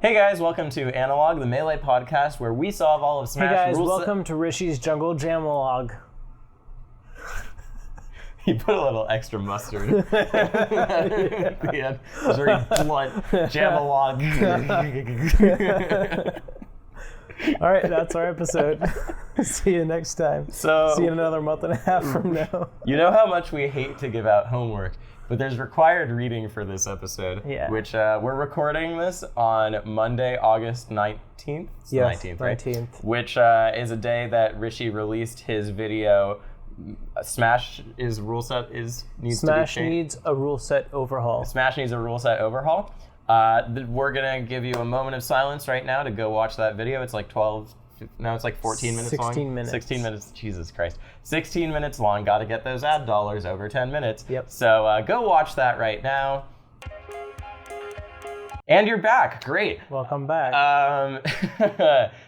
Hey guys, welcome to Analog, the Melee podcast where we solve all of Smash. Hey guys, welcome to Rishis Jungle Jamalog. You put a little extra mustard at the end. It's very blunt. Jamalog. All right, that's our episode. See you next time. See you in another month and a half from now. You know how much we hate to give out homework, but there's required reading for this episode, which we're recording this on Monday, August 19th. It's yes, the 19th, 19th. Right? Which is a day that Rishi released his video. Smash is rule set needs Smash to be changed. needs a rule set overhaul. Smash needs a rule set overhaul. We're gonna give you a moment of silence right now to go watch that video. It's like 14 minutes long. 16 minutes. 16 minutes, Jesus Christ. 16 minutes long, gotta get those ad dollars over 10 minutes. Yep. So go watch that right now. And you're back, great. Welcome back.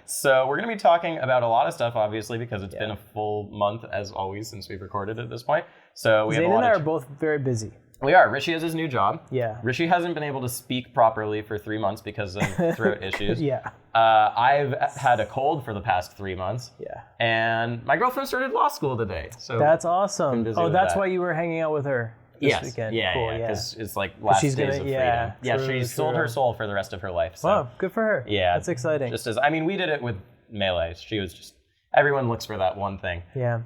So we're gonna be talking about a lot of stuff, obviously, because it's been a full month, as always, since we've recorded at this point. So we Zain have a lot and I of are both very busy. We are. Rishi has his new job. Yeah. Rishi hasn't been able to speak properly for 3 months because of throat issues. Yeah. I've had a cold for the past 3 months. Yeah. And my girlfriend started law school today. So that's awesome. busy Oh, with that's that. why you were hanging out with her this weekend. Yeah, cool, because it's like last she's days gonna- of freedom. yeah, Yeah, true, she's sold her soul for the rest of her life. So. Wow, good for her. Yeah. That's exciting. Just as, I mean, we did it with Melee. She was just, everyone looks for that one thing. Yeah.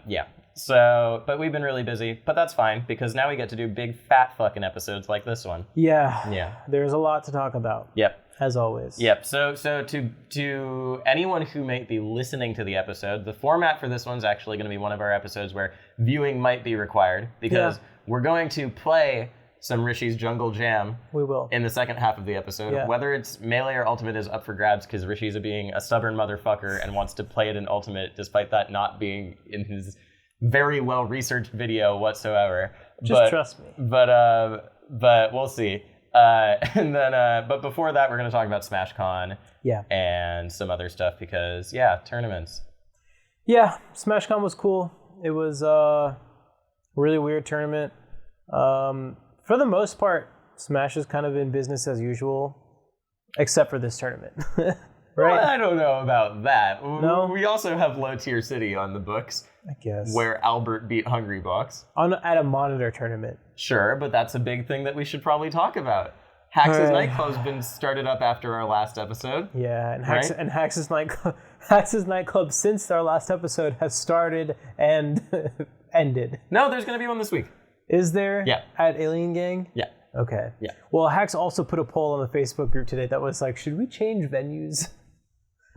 Yeah. So, but we've been really busy, but that's fine because now we get to do big fat fucking episodes like this one. Yeah. Yeah. There's a lot to talk about. Yep. As always. Yep. So to anyone who may be listening to the episode, the format for this one's actually going to be one of our episodes where viewing might be required because we're going to play some Rishis Jungle Jam. We will. In the second half of the episode. Yeah. Whether it's Melee or Ultimate is up for grabs because Rishi's being a stubborn motherfucker and wants to play it in Ultimate despite that not being in his very well-researched video whatsoever. Just trust me. But we'll see. And then, but before that, we're going to talk about Smashcon and some other stuff because, tournaments. Yeah, Smashcon was cool. It was a really weird tournament. For the most part, Smash is kind of in business as usual, except for this tournament. Right? Well, I don't know about that. No? We also have Low Tier City on the books. I guess. Where Albert beat Hungrybox. At a monitor tournament. Sure, but that's a big thing that we should probably talk about. Hax's Nightclub's been started up after our last episode. Yeah, and Hax's Nightclub since our last episode has started and ended. No, there's going to be one this week. Is there? Yeah. At Alien Gang? Yeah. Okay. Yeah. Well, Hax also put a poll on the Facebook group today that was like, should we change venues?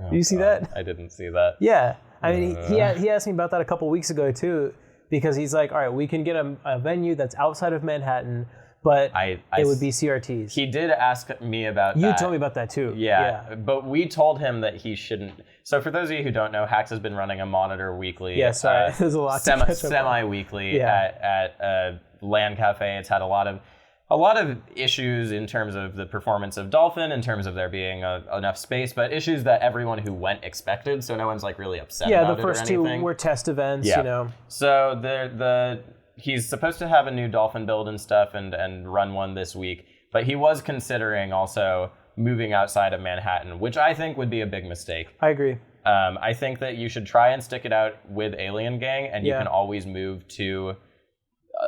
Oh, Do you see that? I didn't see that. Yeah. I mean, he asked me about that a couple weeks ago, too, because he's like, all right, we can get a venue that's outside of Manhattan, but it would be CRTs. He did ask me about that. You told me about that, too. Yeah, but we told him that he shouldn't. So for those of you who don't know, Hax has been running a monitor weekly. Yeah, sorry. There's a lot to catch up on. Semi-weekly at LAN Cafe. It's had a lot of issues in terms of the performance of Dolphin, in terms of there being enough space, but issues that everyone who went expected, so no one's like really upset about it or anything. Yeah, the first two were test events, you know. So he's supposed to have a new Dolphin build and stuff and run one this week, but he was considering also moving outside of Manhattan, which I think would be a big mistake. I agree. I think that you should try and stick it out with Alien Gang, and you can always move to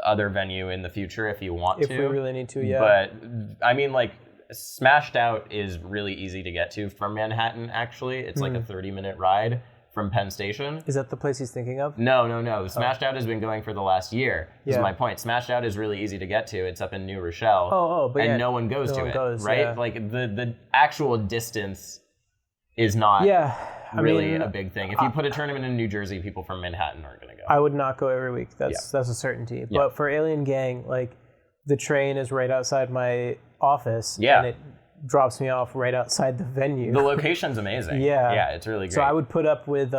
other venue in the future if you want to. If we really need to, yeah. But, I mean, like, Smashed Out is really easy to get to from Manhattan, actually. It's like a 30-minute ride from Penn Station. Is that the place he's thinking of? No. Smashed Out has been going for the last year. This is my point. Smashed Out is really easy to get to. It's up in New Rochelle. But no one goes to it, right? Like, the actual distance is not really a big thing. If you put a tournament in New Jersey, people from Manhattan aren't going to go. I would not go every week. That's a certainty. Yeah. But for Alien Gang, like, the train is right outside my office. Yeah. And it drops me off right outside the venue. The location's amazing. Yeah, it's really great. So I would put up with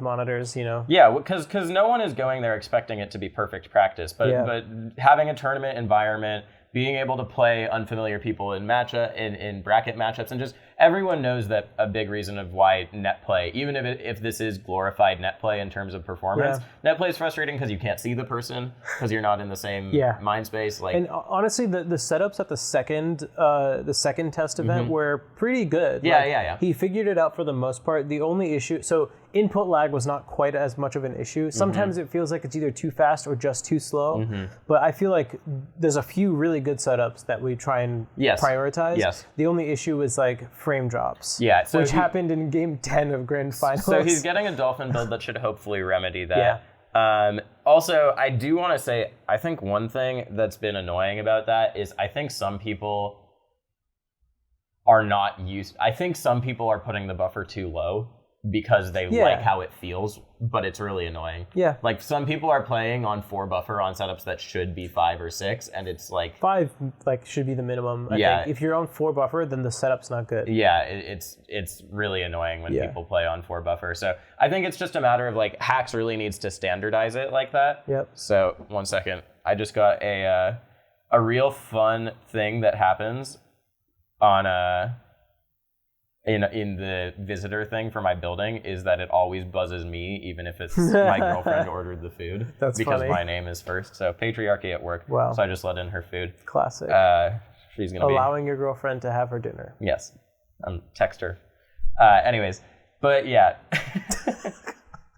monitors, you know. Yeah, because no one is going there expecting it to be perfect practice, but having a tournament environment, being able to play unfamiliar people in bracket matchups, and just everyone knows that a big reason of why net play, even if this is glorified net play in terms of performance, net play is frustrating because you can't see the person because you're not in the same mind space. Like, and honestly, the setups at the second test event were pretty good. Yeah. He figured it out for the most part. The only issue, so input lag was not quite as much of an issue. Sometimes it feels like it's either too fast or just too slow. But I feel like there's a few really good setups that we try and prioritize. Yes. The only issue is like frame drops. Yeah. So which happened in game 10 of Grand Finals. So he's getting a Dolphin build that should hopefully remedy that. Yeah. Also, I do want to say, I think one thing that's been annoying about that is I think some people are not used. I think some people are putting the buffer too low because they like how it feels, but it's really annoying. Yeah. Like some people are playing on 4 buffer on setups that should be 5 or 6, and it's like 5 like should be the minimum. I think if you're on 4 buffer, then the setup's not good. Yeah, it's really annoying when people play on 4 buffer. So I think it's just a matter of like Hacks really needs to standardize it like that. Yep. So 1 second, I just got a real fun thing that happens on in the visitor thing for my building is that it always buzzes me, even if it's my girlfriend ordered the food. That's because funny. My name is first. So patriarchy at work. Wow. So I just let in her food. Classic. She's gonna allowing your girlfriend to have her dinner. Yes. Text her. Anyways, but yeah.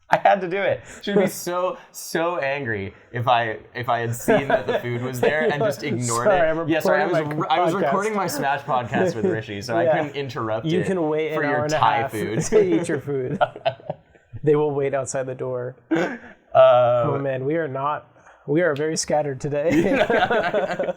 I had to do it. She'd be so angry if I had seen that the food was there and just ignored it. Yeah, sorry, I was recording my Smash podcast with Rishi, so I couldn't interrupt you can wait for an hour your and a Thai half food. to eat your food. They will wait outside the door. Oh man, we are very scattered today.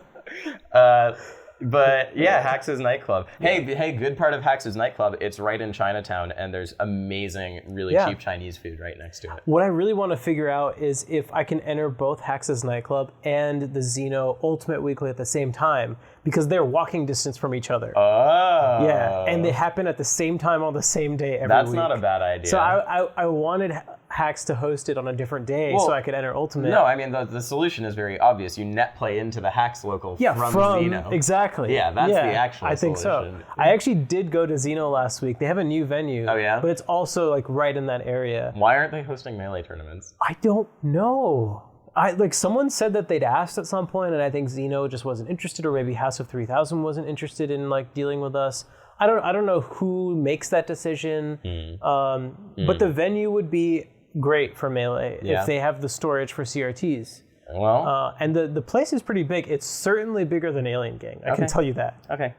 But yeah, Hacks' Nightclub. Hey, good part of Hacks' Nightclub, it's right in Chinatown, and there's amazing, really cheap Chinese food right next to it. What I really want to figure out is if I can enter both Hacks' Nightclub and the Xeno Ultimate Weekly at the same time, because they're walking distance from each other. Oh. Yeah, and they happen at the same time on the same day every week. That's not a bad idea. So I wanted Hacks to host it on a different day so I could enter Ultimate. No, I mean, the solution is very obvious. You net play into the Hacks local from Xeno. Exactly. Yeah, that's the actual I think solution. so. I actually did go to Xeno last week. They have a new venue. Oh, yeah? But it's also like right in that area. Why aren't they hosting Melee tournaments? I don't know. Someone said that they'd asked at some point, and I think Xeno just wasn't interested, or maybe House of 3000 wasn't interested in like dealing with us. I don't know who makes that decision. But the venue would be great for Melee if they have the storage for CRTs. Well, and the place is pretty big. It's certainly bigger than Alien Gang. I can tell you that. Okay.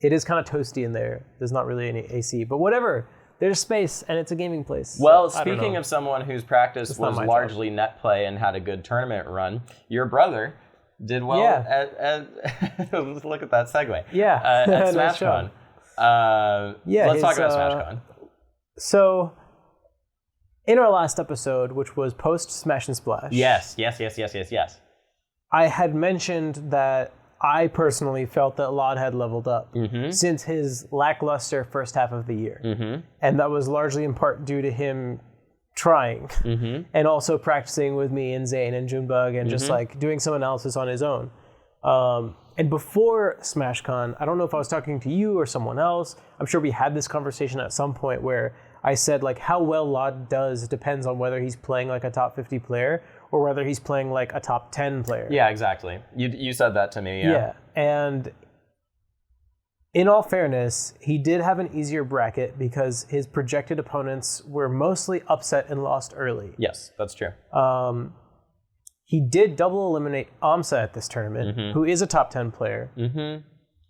It is kind of toasty in there. There's not really any AC, but whatever. There's space, and it's a gaming place. Well, speaking of someone whose practice was largely net play and had a good tournament run, your brother did well at look at that segue. Yeah. At Smashcon. Let's talk about Smashcon. So, in our last episode, which was post Smash and Splash. Yes. I had mentioned that I personally felt that lloD had leveled up since his lackluster first half of the year. And that was largely in part due to him trying and also practicing with me and Zain and Junebug and just like doing some analysis on his own. And before Smashcon, I don't know if I was talking to you or someone else. I'm sure we had this conversation at some point where I said like how well lloD does depends on whether he's playing like a top 50 player or whether he's playing like a top 10 player. Yeah, exactly. You said that to me, Yeah, and in all fairness, he did have an easier bracket because his projected opponents were mostly upset and lost early. Yes, that's true. He did double eliminate Amsa at this tournament, who is a top 10 player.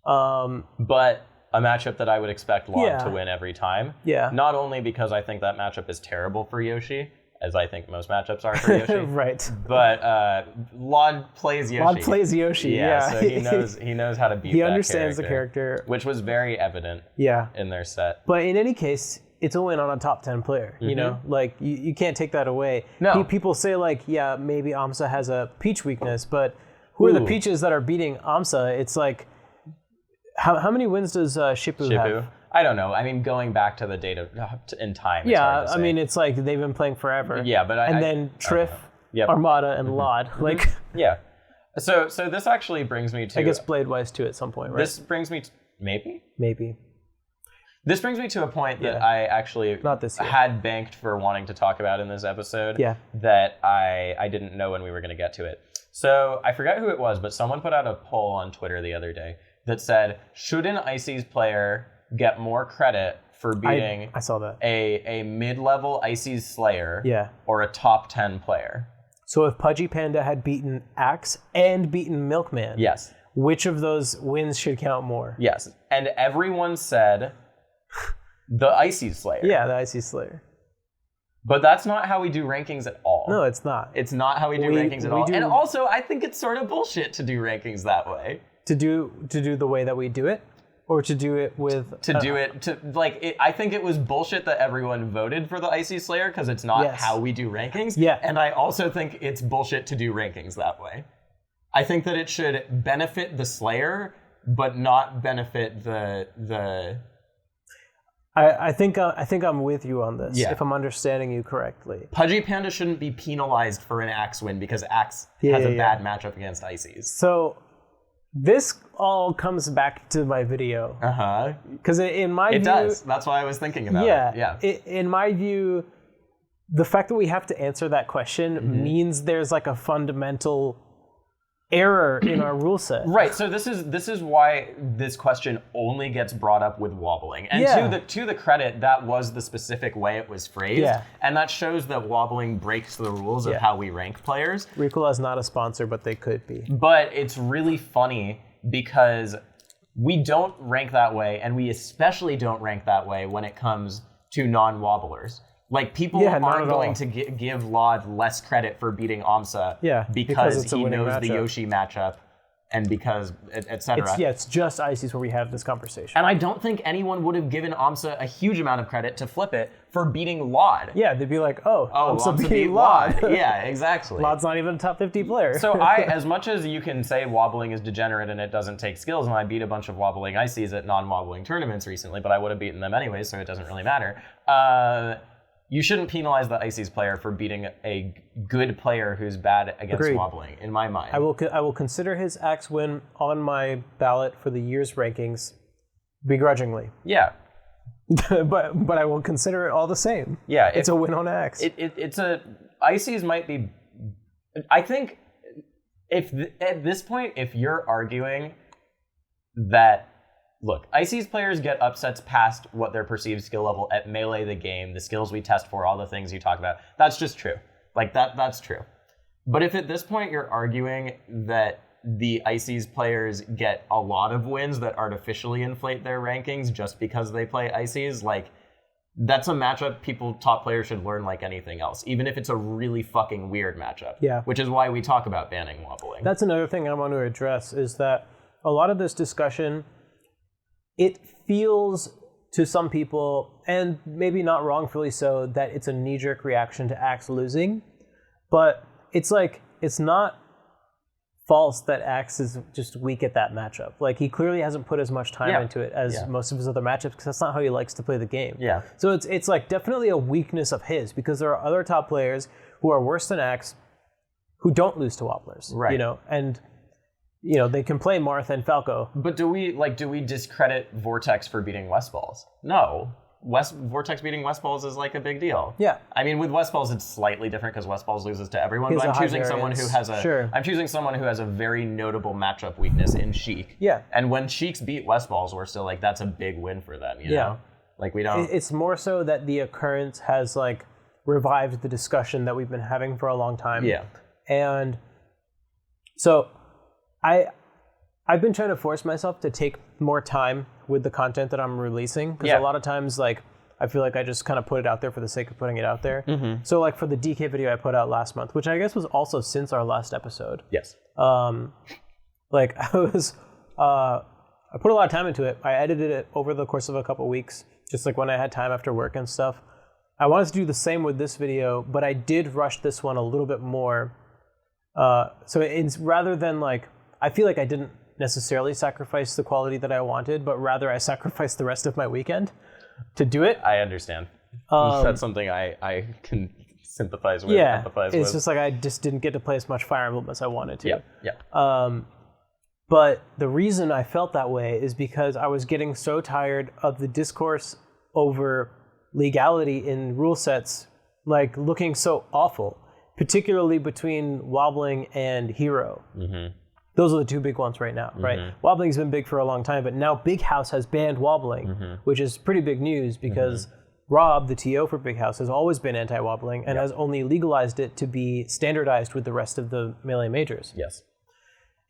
But a matchup that I would expect lloD to win every time. Yeah. Not only because I think that matchup is terrible for Yoshi, as I think most matchups are for Yoshi. Right. But lloD plays Yoshi. lloD plays Yoshi, yeah. So he knows how to beat He understands the character. Which was very evident in their set. But in any case, it's a win on a top 10 player, you know? Like, you can't take that away. No. People say, like, yeah, maybe Amsa has a Peach weakness, but who are the Peaches that are beating Amsa? It's like, how many wins does Shippu have? I don't know. I mean, going back to the data in time. Yeah, I mean, it's like they've been playing forever. Yeah, but then Trif, Armada, and lloD. Like, yeah. So this actually brings me to. I guess Blade Wise too at some point, right? This brings me. Maybe. This brings me to a point that I actually Not this year. had banked for wanting to talk about in this episode. Yeah. That I didn't know when we were going to get to it. So I forgot who it was, but someone put out a poll on Twitter the other day that said, should an ICES player get more credit for beating I saw that. a mid-level ICES Slayer or a top 10 player? So if Pudgy Panda had beaten Axe and beaten Milkman, Yes. which of those wins should count more? Yes. And everyone said the ICES Slayer. Yeah, the IC Slayer. But that's not how we do rankings at all. No, it's not. It's not how we do rankings at all. And also, I think it's sort of bullshit to do rankings that way. To do the way that we do it? Or to do it with... I think it was bullshit that everyone voted for the ICES Slayer because it's not how we do rankings. Yeah. And I also think it's bullshit to do rankings that way. I think that it should benefit the Slayer, but not benefit the I think I'm with you on this, if I'm understanding you correctly. Pudgy Panda shouldn't be penalized for an Axe win because Axe has a bad matchup against ICES. So this all comes back to my video. Uh-huh. Because in my view... It does. That's why I was thinking about it. Yeah. In my view, the fact that we have to answer that question means there's like a fundamental error in our rule set. Right. So this is why this question only gets brought up with Wobbling. And to the credit, that was the specific way it was phrased. Yeah. And that shows that Wobbling breaks the rules of how we rank players. Recoil is not a sponsor, but they could be. But it's really funny because we don't rank that way, and we especially don't rank that way when it comes to non-wobblers. Like, people aren't going to give lloD less credit for beating Amsa because he knows the Yoshi matchup and because, etc. It's just ICs where we have this conversation. And I don't think anyone would have given Amsa a huge amount of credit to flip it for beating lloD. Yeah, they'd be like, Amsa beat lloD. Yeah, exactly. lloD's not even a top 50 player. So as much as you can say Wobbling is degenerate and it doesn't take skills, and I beat a bunch of Wobbling ICs at non-Wobbling tournaments recently, but I would have beaten them anyway, so it doesn't really matter. You shouldn't penalize the ICES player for beating a good player who's bad against Wobbling, in my mind. I will consider his Axe win on my ballot for the year's rankings, begrudgingly. Yeah. but I will consider it all the same. Yeah. It's a win on Axe. ICES might be... I think at this point, if you're arguing that... Look, ICES players get upsets past what their perceived skill level at Melee the game, the skills we test for, all the things you talk about. That's just true. Like, that's true. But if at this point you're arguing that the ICES players get a lot of wins that artificially inflate their rankings just because they play ICES, like, that's a matchup top players should learn like anything else, even if it's a really fucking weird matchup. Yeah. Which is why we talk about banning Wobbling. That's another thing I want to address, is that a lot of this discussion... It feels to some people, and maybe not wrongfully so, that it's a knee-jerk reaction to Axe losing. But it's like, it's not false that Axe is just weak at that matchup. Like, he clearly hasn't put as much time into it as most of his other matchups, because that's not how he likes to play the game. Yeah. So it's like definitely a weakness of his, because there are other top players who are worse than Axe who don't lose to Wobblers. Right. And... they can play Marth and Falco. But do we discredit Vortex for beating Westballs? No. Vortex beating Westballs is like a big deal. Yeah. I mean, with Westballs it's slightly different because Westballs loses to everyone, but I'm choosing someone who has a very notable matchup weakness in Sheik. Yeah. And when Sheiks beat Westballs, we're still like, that's a big win for them, you know? Like, we don't... It's more so that the occurrence has like revived the discussion that we've been having for a long time. Yeah. And so I've been trying to force myself to take more time with the content that I'm releasing, because a lot of times, like, I feel like I just kind of put it out there for the sake of putting it out there. Mm-hmm. So, like, for the DK video I put out last month, which I guess was also since our last episode. Yes. Like, I put a lot of time into it. I edited it over the course of a couple weeks, just like when I had time after work and stuff. I wanted to do the same with this video, but I did rush this one a little bit more. So it's rather than like, I feel like I didn't necessarily sacrifice the quality that I wanted, but rather I sacrificed the rest of my weekend to do it. I understand. That's something I can sympathize with. Yeah, it's just like I just didn't get to play as much Fire Emblem as I wanted to. Yeah, yeah. But the reason I felt that way is because I was getting so tired of the discourse over legality in rule sets, like looking so awful, particularly between Wobbling and Hero. Those are the two big ones right now, right? Wobbling's been big for a long time, but now Big House has banned Wobbling, which is pretty big news because Rob, the TO for Big House, has always been anti-wobbling and has only legalized it to be standardized with the rest of the Melee majors. Yes.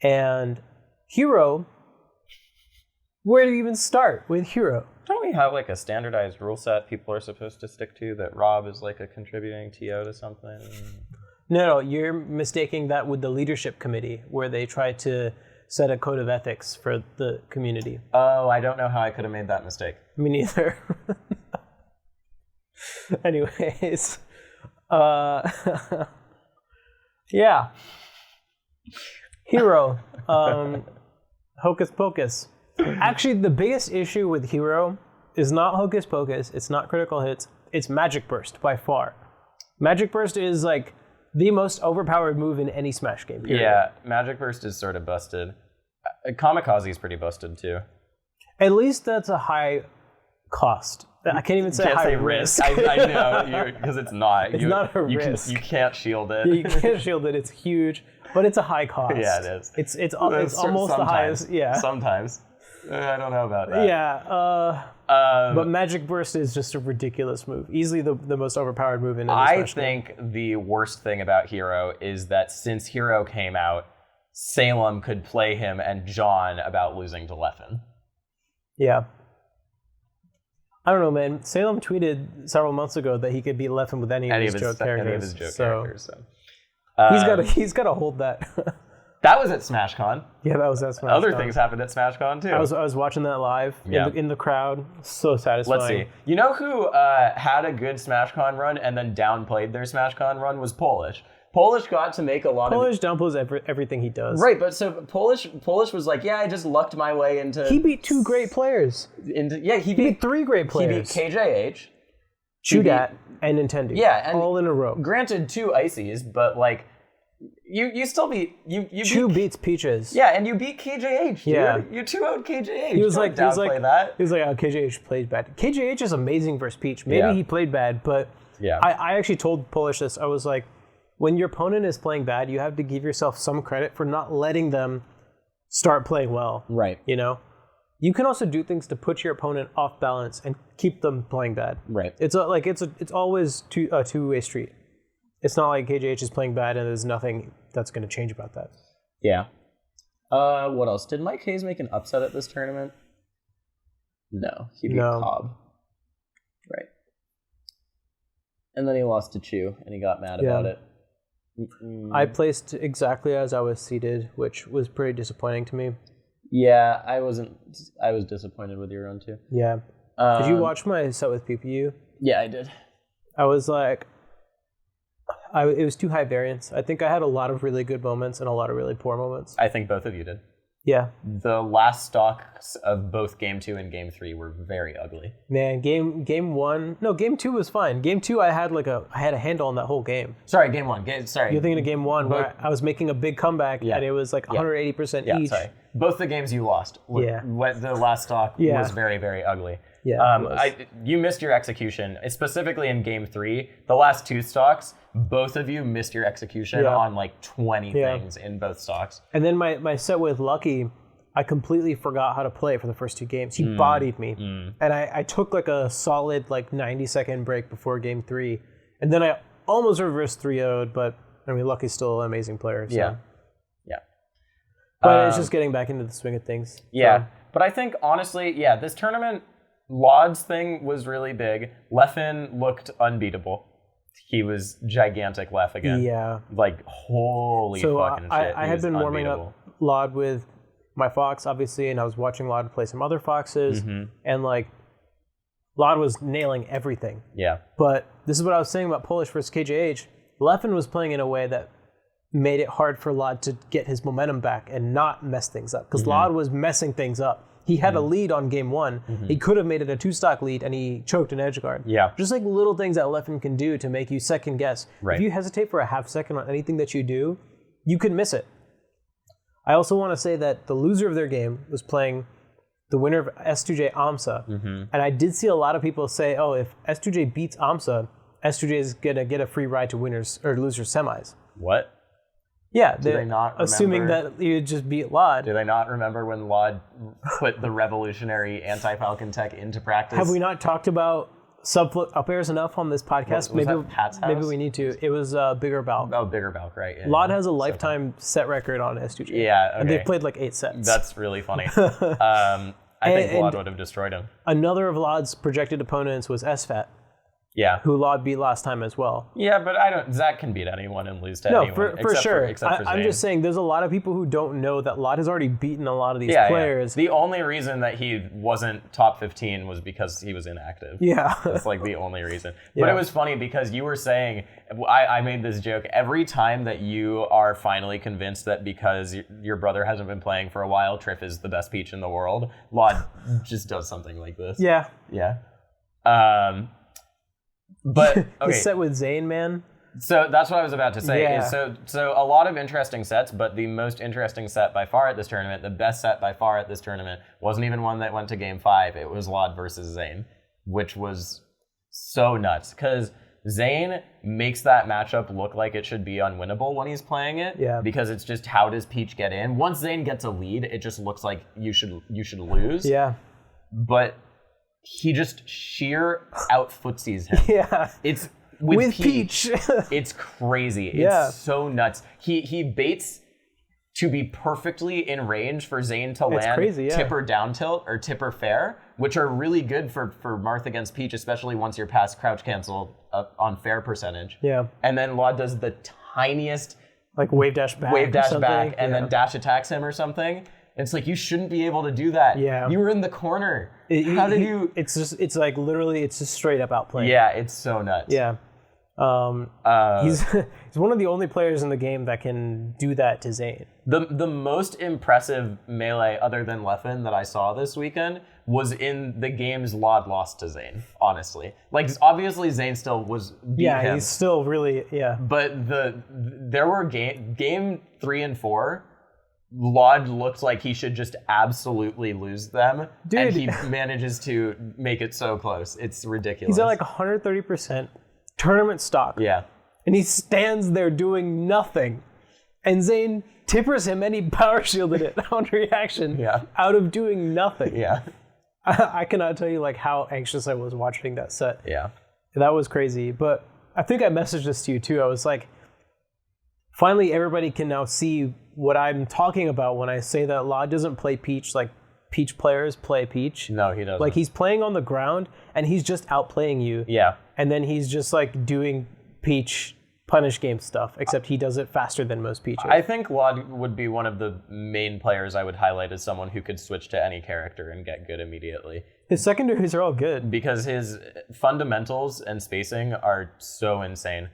And Hero, where do you even start with Hero? Don't we have like a standardized rule set people are supposed to stick to that Rob is like a contributing TO to something? No, you're mistaking that with the leadership committee where they try to set a code of ethics for the community. Oh, I don't know how I could have made that mistake. Me neither. Anyways, yeah. Hero, Hocus Pocus. Actually, the biggest issue with Hero is not Hocus Pocus, it's not critical hits, it's Magic Burst by far. Magic Burst is like the most overpowered move in any Smash game, period. Yeah, Magic Burst is sort of busted. Kamikaze is pretty busted too. At least that's a high cost. I can't even say high risk. I know, because it's not. It's not a risk. You can't shield it. You can't shield it. It's huge, but it's a high cost. Yeah, it is. It's almost the highest. Yeah. Sometimes. I don't know about that. Yeah. But Magic Burst is just a ridiculous move. Easily the most overpowered move in any Smash game. I think the worst thing about Hero is that since Hero came out, Salem could play him and John about losing to Leffen. Yeah. I don't know, man. Salem tweeted several months ago that he could beat Leffen with any of his joke characters. He's got to hold that. That was at Smashcon. Yeah, that was at Smashcon. Other things happened at Smashcon too. I was watching that live in the crowd. So satisfying. Let's see. You know who had a good Smashcon run and then downplayed their Smashcon run was Polish. Polish got to make a lot Polish downplays everything he does. Right, but so Polish was like, yeah, I just lucked my way into... He beat two great players. He beat three great players. He beat KJH. Chudat and Nintendo. Yeah, and all in a row. Granted, two ices, but like, you still beat... Chu beats Peaches. Yeah, and you beat KJH. Yeah. Dude. You 2-0'd KJH. He was like, that. He was like, oh, KJH played bad. KJH is amazing versus Peach. Maybe he played bad, but I actually told Polish this. I was like, when your opponent is playing bad, you have to give yourself some credit for not letting them start playing well. Right. You know? You can also do things to put your opponent off balance and keep them playing bad. Right. It's always a two-way street. It's not like KJH is playing bad and there's nothing that's going to change about that. Yeah. What else? Did Mike Hayes make an upset at this tournament? No. He beat Cobb. Right. And then he lost to Chu and he got mad about it. I placed exactly as I was seated, which was pretty disappointing to me. Yeah, I was disappointed with your run too. Yeah. Did you watch my set with PPU? Yeah, I did. I was like, it was too high variance. I think I had a lot of really good moments and a lot of really poor moments. I think both of you did. Yeah. The last stocks of both Game 2 and Game 3 were very ugly. Man, Game 2 was fine. Game 2, I had a handle on that whole game. Sorry, Game 1. You're thinking of Game 1 where I was making a big comeback and it was like 180% each. Sorry. Both the games you lost. The last stock was very, very ugly. Yeah. You missed your execution, specifically in Game 3. The last two stocks, both of you missed your execution on like 20 things in both stocks. And then my set with Lucky, I completely forgot how to play for the first two games. He bodied me. And I took like a solid 90-second break before Game 3. And then I almost reversed 3-0'd, but I mean, Lucky's still an amazing player. So. Yeah. But it's just getting back into the swing of things. Yeah. But I think, honestly, this tournament, lloD's thing was really big. Leffen looked unbeatable. He was gigantic Leff again. Yeah. Like, holy fucking shit. I had been warming up lloD with my Fox, obviously, and I was watching lloD play some other Foxes. And, like, lloD was nailing everything. Yeah. But this is what I was saying about Polish versus KJH. Leffen was playing in a way that made it hard for lloD to get his momentum back and not mess things up. Because lloD was messing things up. He had a lead on Game 1. He could have made it a 2-stock lead, and he choked an edge guard. Yeah. Just like little things that Leffen can do to make you second guess. Right. If you hesitate for a half second on anything that you do, you could miss it. I also want to say that the loser of their game was playing the winner of S2J AMSA. And I did see a lot of people say, oh, if S2J beats AMSA, S2J is going to get a free ride to winners or losers semis. What? Yeah, Do they not remember? assuming that you just beat lloD. Do they not remember when lloD put the revolutionary anti-Falcon tech into practice? Have we not talked about subflip up airs enough on this podcast? Was that Pat's house? Maybe we need to. It was Bigger Balk. Oh, Bigger Balk, right. Yeah, lloD has a lifetime set record on S2J. Yeah, okay. And they've played like 8 sets. That's really funny. I think lloD would have destroyed him. Another of lloD's projected opponents was Fete, Yeah. who lloD beat last time as well. Yeah, but Zach can beat anyone and lose to anyone. No, for sure. Except for Zain. I'm just saying there's a lot of people who don't know that lloD has already beaten a lot of these players. The only reason that he wasn't top 15 was because he was inactive. Yeah. That's like the only reason. But it was funny because you were saying, I made this joke, every time that you are finally convinced that because your brother hasn't been playing for a while, Trif is the best peach in the world, lloD just does something like this. Yeah. Yeah. But okay. His set with Zain, man. So that's what I was about to say. Yeah. So a lot of interesting sets, but the most interesting set by far at this tournament, the best set by far at this tournament, wasn't even one that went to Game 5. It was lloD versus Zain, which was so nuts because Zain makes that matchup look like it should be unwinnable when he's playing it. Yeah. Because it's just how does Peach get in? Once Zain gets a lead, it just looks like you should lose. Yeah. But he just sheer out-footsies him. Yeah. It's with Peach. It's crazy. Yeah. It's so nuts. He baits to be perfectly in range for Zain to land crazy, yeah. tipper down tilt or tipper fair, which are really good for Marth against Peach, especially once you're past crouch cancel on fair percentage. Yeah. And then lloD does the tiniest like wave dash back. And then dash attacks him or something. It's like, you shouldn't be able to do that. Yeah. You were in the corner. How did you... It's like literally, it's just straight up outplaying. Yeah, it's so nuts. Yeah. He's one of the only players in the game that can do that to Zain. The most impressive melee other than Leffen that I saw this weekend was in the games lloD lost to Zain, honestly. Like, obviously Zain still was beat him. He's still really, But there were game 3 and 4, lloD looked like he should just absolutely lose them. Dude. And he manages to make it so close. It's ridiculous. He's at like 130% tournament stock. Yeah. And he stands there doing nothing. And Zain tippers him and he power shielded it on reaction out of doing nothing. Yeah. I cannot tell you like how anxious I was watching that set. Yeah. That was crazy. But I think I messaged this to you too. I was like, finally everybody can now see what I'm talking about when I say that lloD doesn't play Peach like Peach players play Peach. No, he doesn't. Like, he's playing on the ground and he's just outplaying you. Yeah. And then he's just like doing Peach punish game stuff, except he does it faster than most Peaches. I think lloD would be one of the main players I would highlight as someone who could switch to any character and get good immediately. His secondaries are all good. Because his fundamentals and spacing are so insane.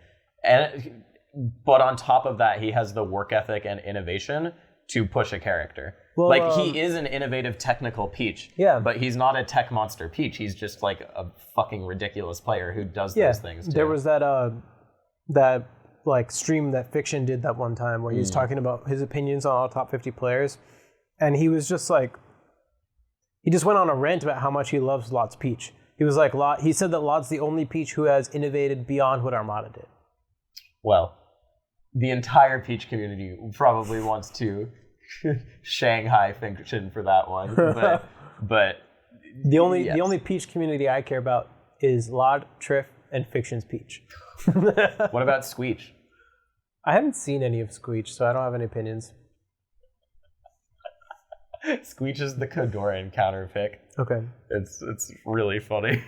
But on top of that, he has the work ethic and innovation to push a character. Well, like, he is an innovative technical Peach. Yeah. But he's not a tech monster Peach. He's just like a fucking ridiculous player who does those things too. There was that like stream that Fiction did that one time where he was talking about his opinions on all top 50 players. And he was just like, he just went on a rant about how much he loves lloD's Peach. He was like, he said that lloD's the only Peach who has innovated beyond what Armada did. Well, the entire Peach community probably wants to Shanghai Fiction for that one, but the only Peach community I care about is lloD, Trif, and Fiction's Peach. What about Squeech? I haven't seen any of Squeech, so I don't have any opinions. Squeech is the Kodoran counter pick. Okay. It's really funny.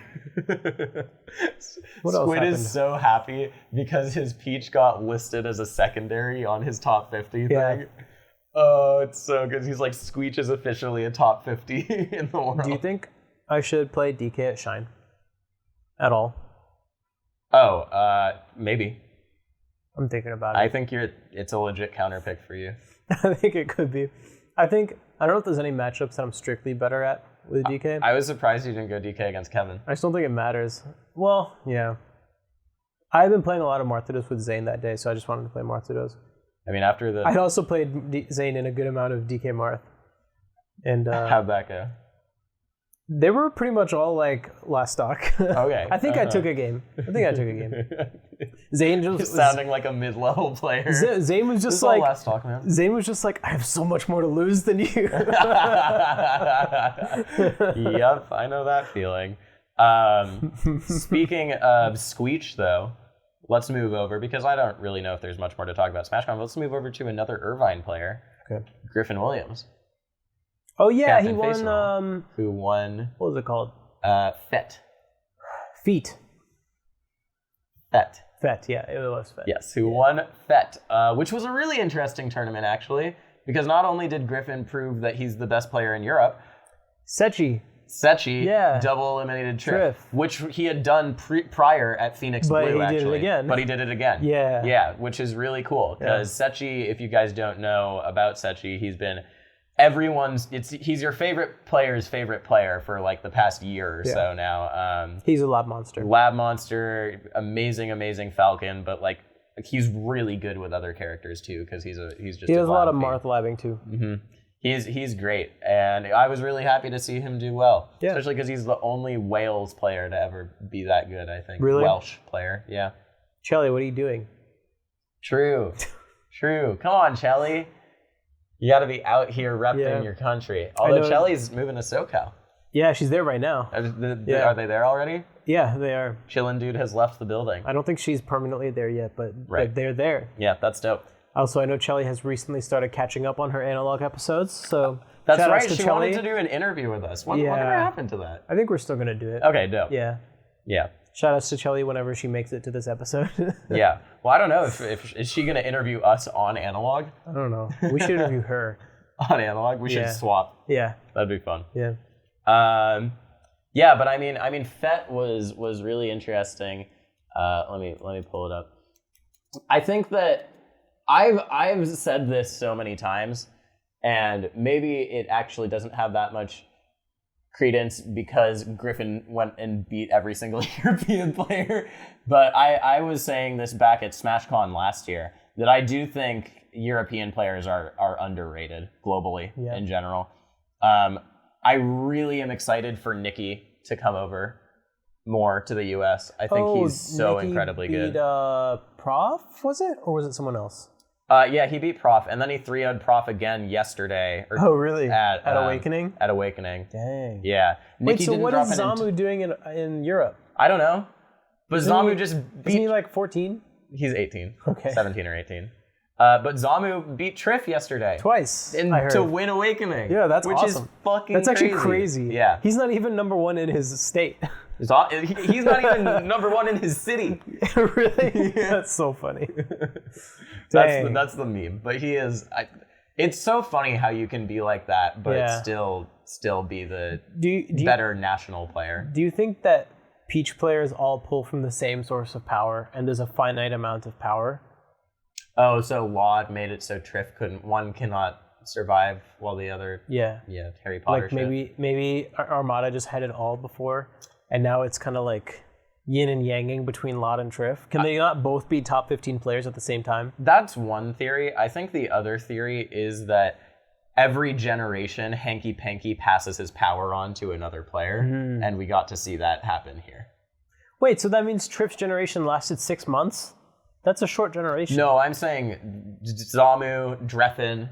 What else Squid happened? is so happy because his Peach got listed as a secondary on his top 50 thing. Oh, it's so good. He's like, Squeech is officially a top 50 in the world. Do you think I should play DK at Shine? At all? Oh, maybe. I'm thinking about it. I think it's a legit counter pick for you. I think it could be. I don't know if there's any matchups that I'm strictly better at with DK. I was surprised you didn't go DK against Kevin. I just don't think it matters. Well, yeah. I've been playing a lot of Marthados with Zain that day, so I just wanted to play Marthados. I mean, after the... I also played Zain in a good amount of DK Marth. And how'd that go? They were pretty much all like last stock. Okay. I think I took a game. Zain just sounding like a mid-level player. Zain was just all like last talk, man. Zain was just like, I have so much more to lose than you. Yep, I know that feeling. Speaking of Squeech, though, let's move over, because I don't really know if there's much more to talk about Smashcon. Let's move over to another Irvine player, Okay. Griffin Williams. Oh yeah, Captain he won. Faceroll, who won? What was it called? Fete. Fete, yeah, it was Fete. Yes, who won Fete, which was a really interesting tournament, actually, because not only did Griffin prove that he's the best player in Europe, Setchi, yeah, double eliminated Trif, which he had done prior at Phoenix Blue, actually. But he did it again. Yeah. Yeah, which is really cool, because Setchi, if you guys don't know about Setchi, he's been he's your favorite player's favorite player for like the past year or so now. He's a lab monster. Amazing Falcon, but like he's really good with other characters too, because he does a lot of Marth labbing too. Mm-hmm. He's great, and I was really happy to see him do well, especially because he's the only Wales player to ever be that good, I think. Really? Welsh player, yeah. Chelly, what are you doing? True. Come on, Chelly. You got to be out here repping your country. Although Chelly's moving to SoCal. Yeah, she's there right now. Are they there already? Yeah, they are. Chillin' Dude has left the building. I don't think she's permanently there yet, but they're there. Yeah, that's dope. Also, I know Chelly has recently started catching up on her analog episodes, so that's right. She wanted to do an interview with us. Whatever happened to that? I think we're still gonna do it. Okay, dope. Yeah. Shout outs to Chelly whenever she makes it to this episode. Yeah. Well, I don't know if is she gonna interview us on analog? I don't know. We should interview her on analog. We should swap. Yeah. That'd be fun. Yeah. Yeah, but I mean, Fete was really interesting. Let me pull it up. I think that I've said this so many times, and maybe it actually doesn't have that much credence because Griffin went and beat every single European player. But I was saying this back at Smashcon last year, that I do think European players are underrated globally in general. I really am excited for Nicky to come over more to the US. I think he's so Nicky incredibly beat, good. Prof, was it? Or was it someone else? Yeah, he beat Prof, and then he 3-0'd Prof again yesterday. Oh, really? At Awakening? At Awakening. Dang. Yeah. Wait, so what is Zamu doing in Europe? I don't know. But Zamu just beat... Isn't he like 14? He's 18. Okay. 17 or 18. But Zamu beat Trif yesterday. Twice, I heard. To win Awakening. Yeah, that's awesome. Which is fucking That's actually crazy. Yeah. He's not even number one in his state. He's not even number one in his city. Really? Yeah. That's so funny. That's the meme. But he is... it's so funny how you can be like that, but still be the better national player. Do you think that Peach players all pull from the same source of power, and there's a finite amount of power? Oh, so lloD made it so Trif one cannot survive while the other... Yeah, Harry Potter like maybe Armada just had it all before, and now it's kind of like yin and yanging between lloD and Trif. Can they not both be top 15 players at the same time? That's one theory. I think the other theory is that every generation, Hanky Panky passes his power on to another player, and we got to see that happen here. Wait, so that means Trif's generation lasted 6 months? That's a short generation. No, I'm saying Zamu, Griffin,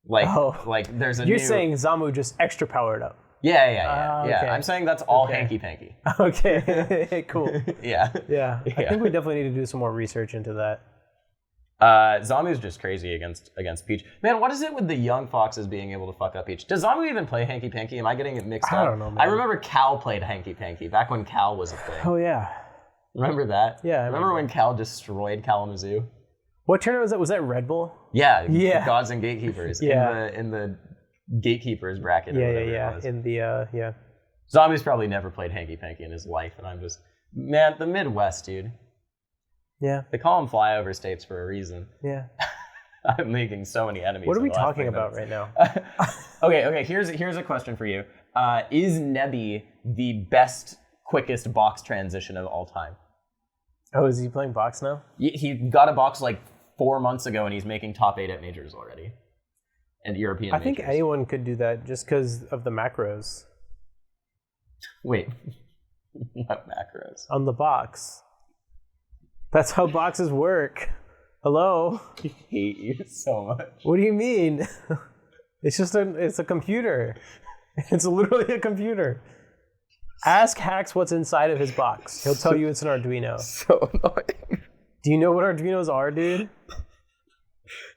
like there's a You're saying Zamu just extra powered up. Yeah. Okay. I'm saying that's all Hanky Panky. Okay, cool. Yeah. I think we definitely need to do some more research into that. Zamu's just crazy against Peach. Man, what is it with the young foxes being able to fuck up Peach? Does Zamu even play Hanky Panky? Am I getting it mixed up? I don't know, man. I remember Cal played Hanky Panky back when Cal was a thing. Oh, yeah. Remember that? Yeah. I remember when Cal destroyed Kalamazoo? What tournament was that? Was that Red Bull? Yeah. Gods and Gatekeepers. In the Gatekeepers bracket. Yeah. In the Zamu's probably never played Hanky Panky in his life, and I'm just... Man, the Midwest, dude. Yeah. They call them flyover states for a reason. Yeah. I'm making so many enemies. What are we talking about right now? Okay. Here's a question for you. Is Nebbii the best, quickest box transition of all time? Oh, is he playing box now? He got a box like 4 months ago, and he's making top 8 at majors already. And European I think majors. anyone could do that just because of the macros. Wait. What macros? On the box. That's how boxes work. Hello? I hate you so much. What do you mean? It's a computer. It's literally a computer. Ask Hax what's inside of his box. He'll tell you it's an Arduino. So annoying. Do you know what Arduinos are, dude?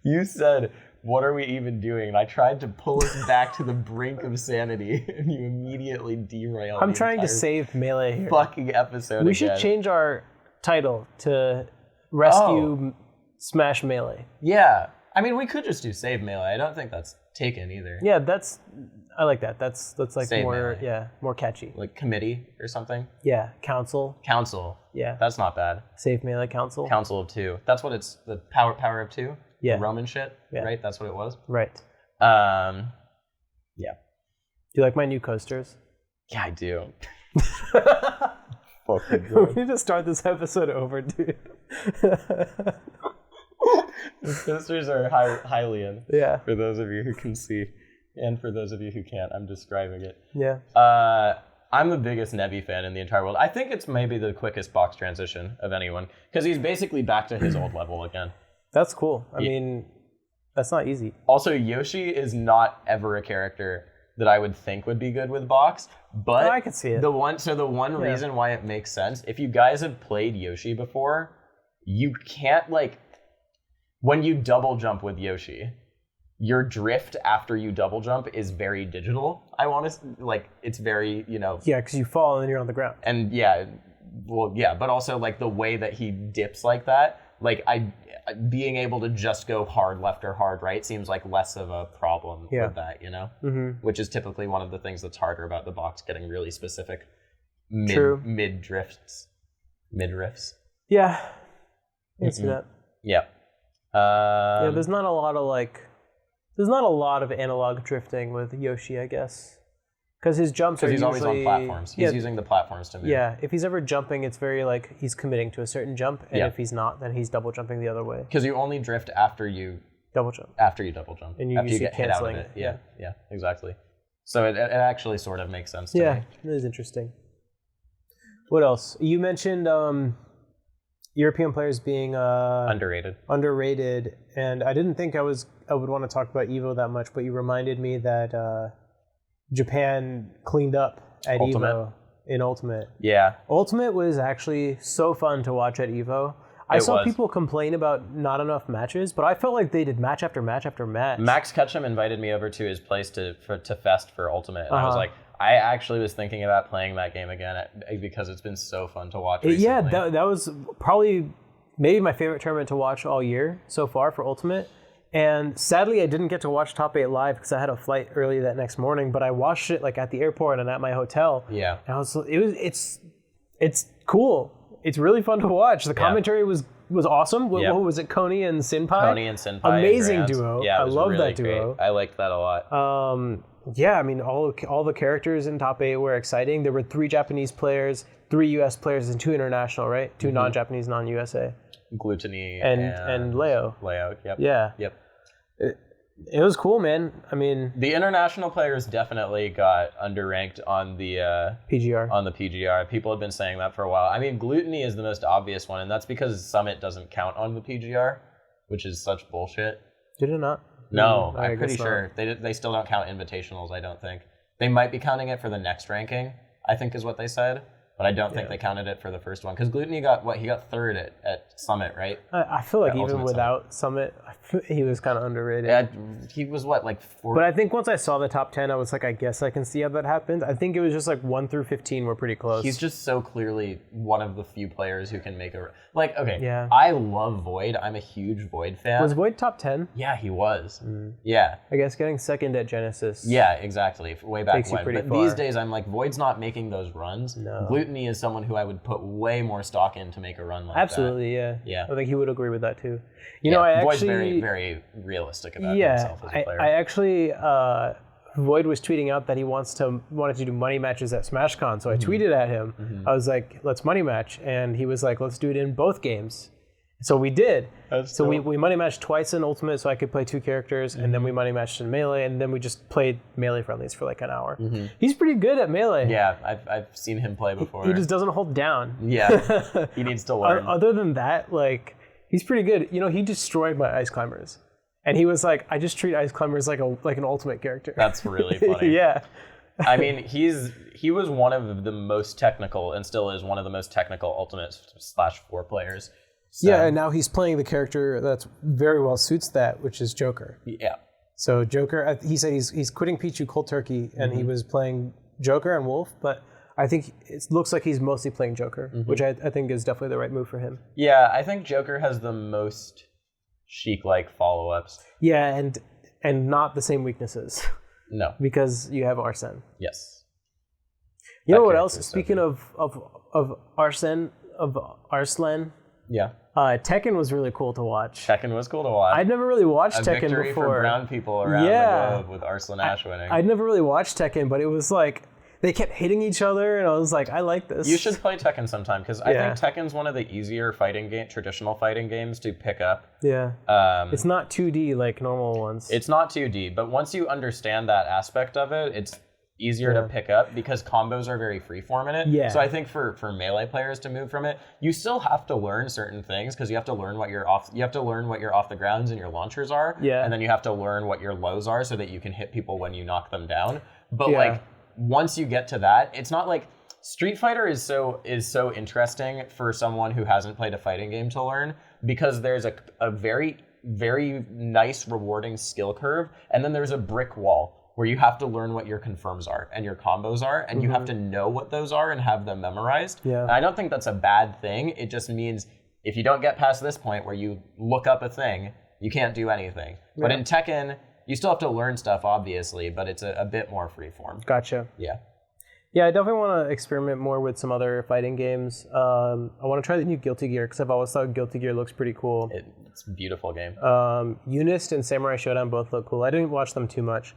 You said, what are we even doing? And I tried to pull us back to the brink of sanity, and you immediately derailed. I'm trying to save Melee here. Fucking episode. We should change our title to Rescue Smash Melee. Yeah. I mean, we could just do Save Melee. I don't think that's taken either. Yeah, I like that. That's like Save more Melee. more catchy. Like committee or something? Yeah, Council. Yeah. That's not bad. Save Melee Council. Council of 2. That's what it's, the power of 2? Yeah. The Roman shit, yeah. Right? That's what it was? Right. Yeah. Do you like my new coasters? Yeah, I do. We need to start this episode over, dude. The coasters are Hylian. Yeah. For those of you who can see. And for those of you who can't, I'm describing it. Yeah. I'm the biggest Nebbii fan in the entire world. I think it's maybe the quickest box transition of anyone. Because he's basically back to his old level again. That's cool. I mean, that's not easy. Also, Yoshi is not ever a character that I would think would be good with box. But I can see it. The one reason why it makes sense, if you guys have played Yoshi before, you can't when you double jump with Yoshi, your drift after you double jump is very digital. I want to, it's very, Yeah, because you fall and then you're on the ground. And but also the way that he dips like that, being able to just go hard left or hard right seems like less of a problem with that, Which is typically one of the things that's harder about the box, getting really specific mid drifts, mid riffs. Yeah, I can see that. Yeah. There's not a lot of analog drifting with Yoshi, I guess. Because his jumps are he's usually... always on platforms. He's using the platforms to move. Yeah, if he's ever jumping, it's very he's committing to a certain jump, and if he's not, then he's double jumping the other way. Because you only drift after you... Double jump. After you double jump. And after you get hit out of it. Yeah, exactly. So it actually sort of makes sense to me. Yeah, it is interesting. What else? You mentioned European players being... underrated. Underrated, and I didn't think I would want to talk about EVO that much, but you reminded me that... Japan cleaned up at EVO in Ultimate. Yeah. Ultimate was actually so fun to watch at EVO. I saw people complain about not enough matches, but I felt like they did match after match after match. Max Ketchum invited me over to his place to fest for Ultimate, and I was like, I actually was thinking about playing that game again because it's been so fun to watch recently. Yeah, that was probably maybe my favorite tournament to watch all year so far for Ultimate. And sadly, I didn't get to watch Top 8 live because I had a flight early that next morning. But I watched it at the airport and at my hotel. Yeah, and it's cool. It's really fun to watch. The commentary was awesome. What was it? Coney and Senpai. Amazing duo. Yeah, I love really that duo. Great. I liked that a lot. Yeah, I mean all the characters in Top 8 were exciting. There were 3 Japanese players, 3 US players, and 2 international. Right, 2 non-Japanese, non-USA. Gluttony and Leo. Yep. Yeah. Yep. It was cool, man. I mean, the international players definitely got underranked on the PGR. On the PGR, people have been saying that for a while. I mean, Gluttony is the most obvious one, and that's because Summit doesn't count on the PGR, which is such bullshit. Did it not? No, I'm pretty sure they still don't count invitationals. I don't think they might be counting it for the next ranking. I think is what they said. But I don't think they counted it for the first one. Because Gluttony got, he got 3rd at Summit, right? I feel like even without Summit, he was kind of underrated. Yeah, he was 4? But I think once I saw the top 10, I was like, I guess I can see how that happened. I think it was just 1 through 15 were pretty close. He's just so clearly one of the few players who can make I love Void. I'm a huge Void fan. Was Void top 10? Yeah, he was. Yeah. I guess getting 2nd at Genesis. Yeah, exactly. Way back when. But far. These days, I'm like, Void's not making those runs. No. Gluttony is someone who I would put way more stock in to make a run like Absolutely, that. Yeah. I think he would agree with that too. Void's very, very realistic about himself as a player. I actually, Void was tweeting out that he wanted to do money matches at Smashcon, so I tweeted at him. I was like, let's money match, and he was like, let's do it in both games. So we did. So we money matched twice in Ultimate so I could play 2 characters, and then we money matched in Melee, and then we just played Melee friendlies for like an hour. He's pretty good at Melee. Yeah, I've seen him play before. He just doesn't hold down. Yeah, he needs to learn. Other than that, like, he's pretty good. You know, he destroyed my Ice Climbers. And he was like, I just treat Ice Climbers like an Ultimate character. That's really funny. Yeah. I mean, he was one of the most technical, and still is one of the most technical Ultimate/4 players. So, yeah, and now he's playing the character that's very well suits that, which is Joker. Yeah. So Joker, he said he's quitting Pichu cold turkey, and he was playing Joker and Wolf, but I think it looks like he's mostly playing Joker, which I think is definitely the right move for him. Yeah, I think Joker has the most Sheik-like follow-ups. Yeah, and not the same weaknesses. No. Because you have Arsene. Yes. You know what else? Speaking of Arsene, yeah. Tekken was really cool to watch. Tekken was cool to watch. I'd never really watched Tekken victory before. For brown people around the globe with Arslan Ash winning. I'd never really watched Tekken, but it was like they kept hitting each other, and I was like, I like this. You should play Tekken sometime, because I think Tekken's one of the easier traditional fighting games to pick up. Yeah. It's not 2D like normal ones. It's not 2D, but once you understand that aspect of it, it's easier to pick up because combos are very freeform in it. Yeah. So I think for Melee players to move from it, you still have to learn certain things because you have to learn what your off the grounds and your launchers are. Yeah. And then you have to learn what your lows are so that you can hit people when you knock them down. But like once you get to that, it's not like Street Fighter is so interesting for someone who hasn't played a fighting game to learn, because there's a very, very nice rewarding skill curve, and then there's a brick wall where you have to learn what your confirms are and your combos are, and you have to know what those are and have them memorized. Yeah. And I don't think that's a bad thing. It just means if you don't get past this point where you look up a thing, you can't do anything. Yeah. But in Tekken, you still have to learn stuff, obviously, but it's a bit more freeform. Gotcha. Yeah. Yeah, I definitely want to experiment more with some other fighting games. I want to try the new Guilty Gear, because I've always thought Guilty Gear looks pretty cool. It's a beautiful game. Unist and Samurai Showdown both look cool. I didn't watch them too much.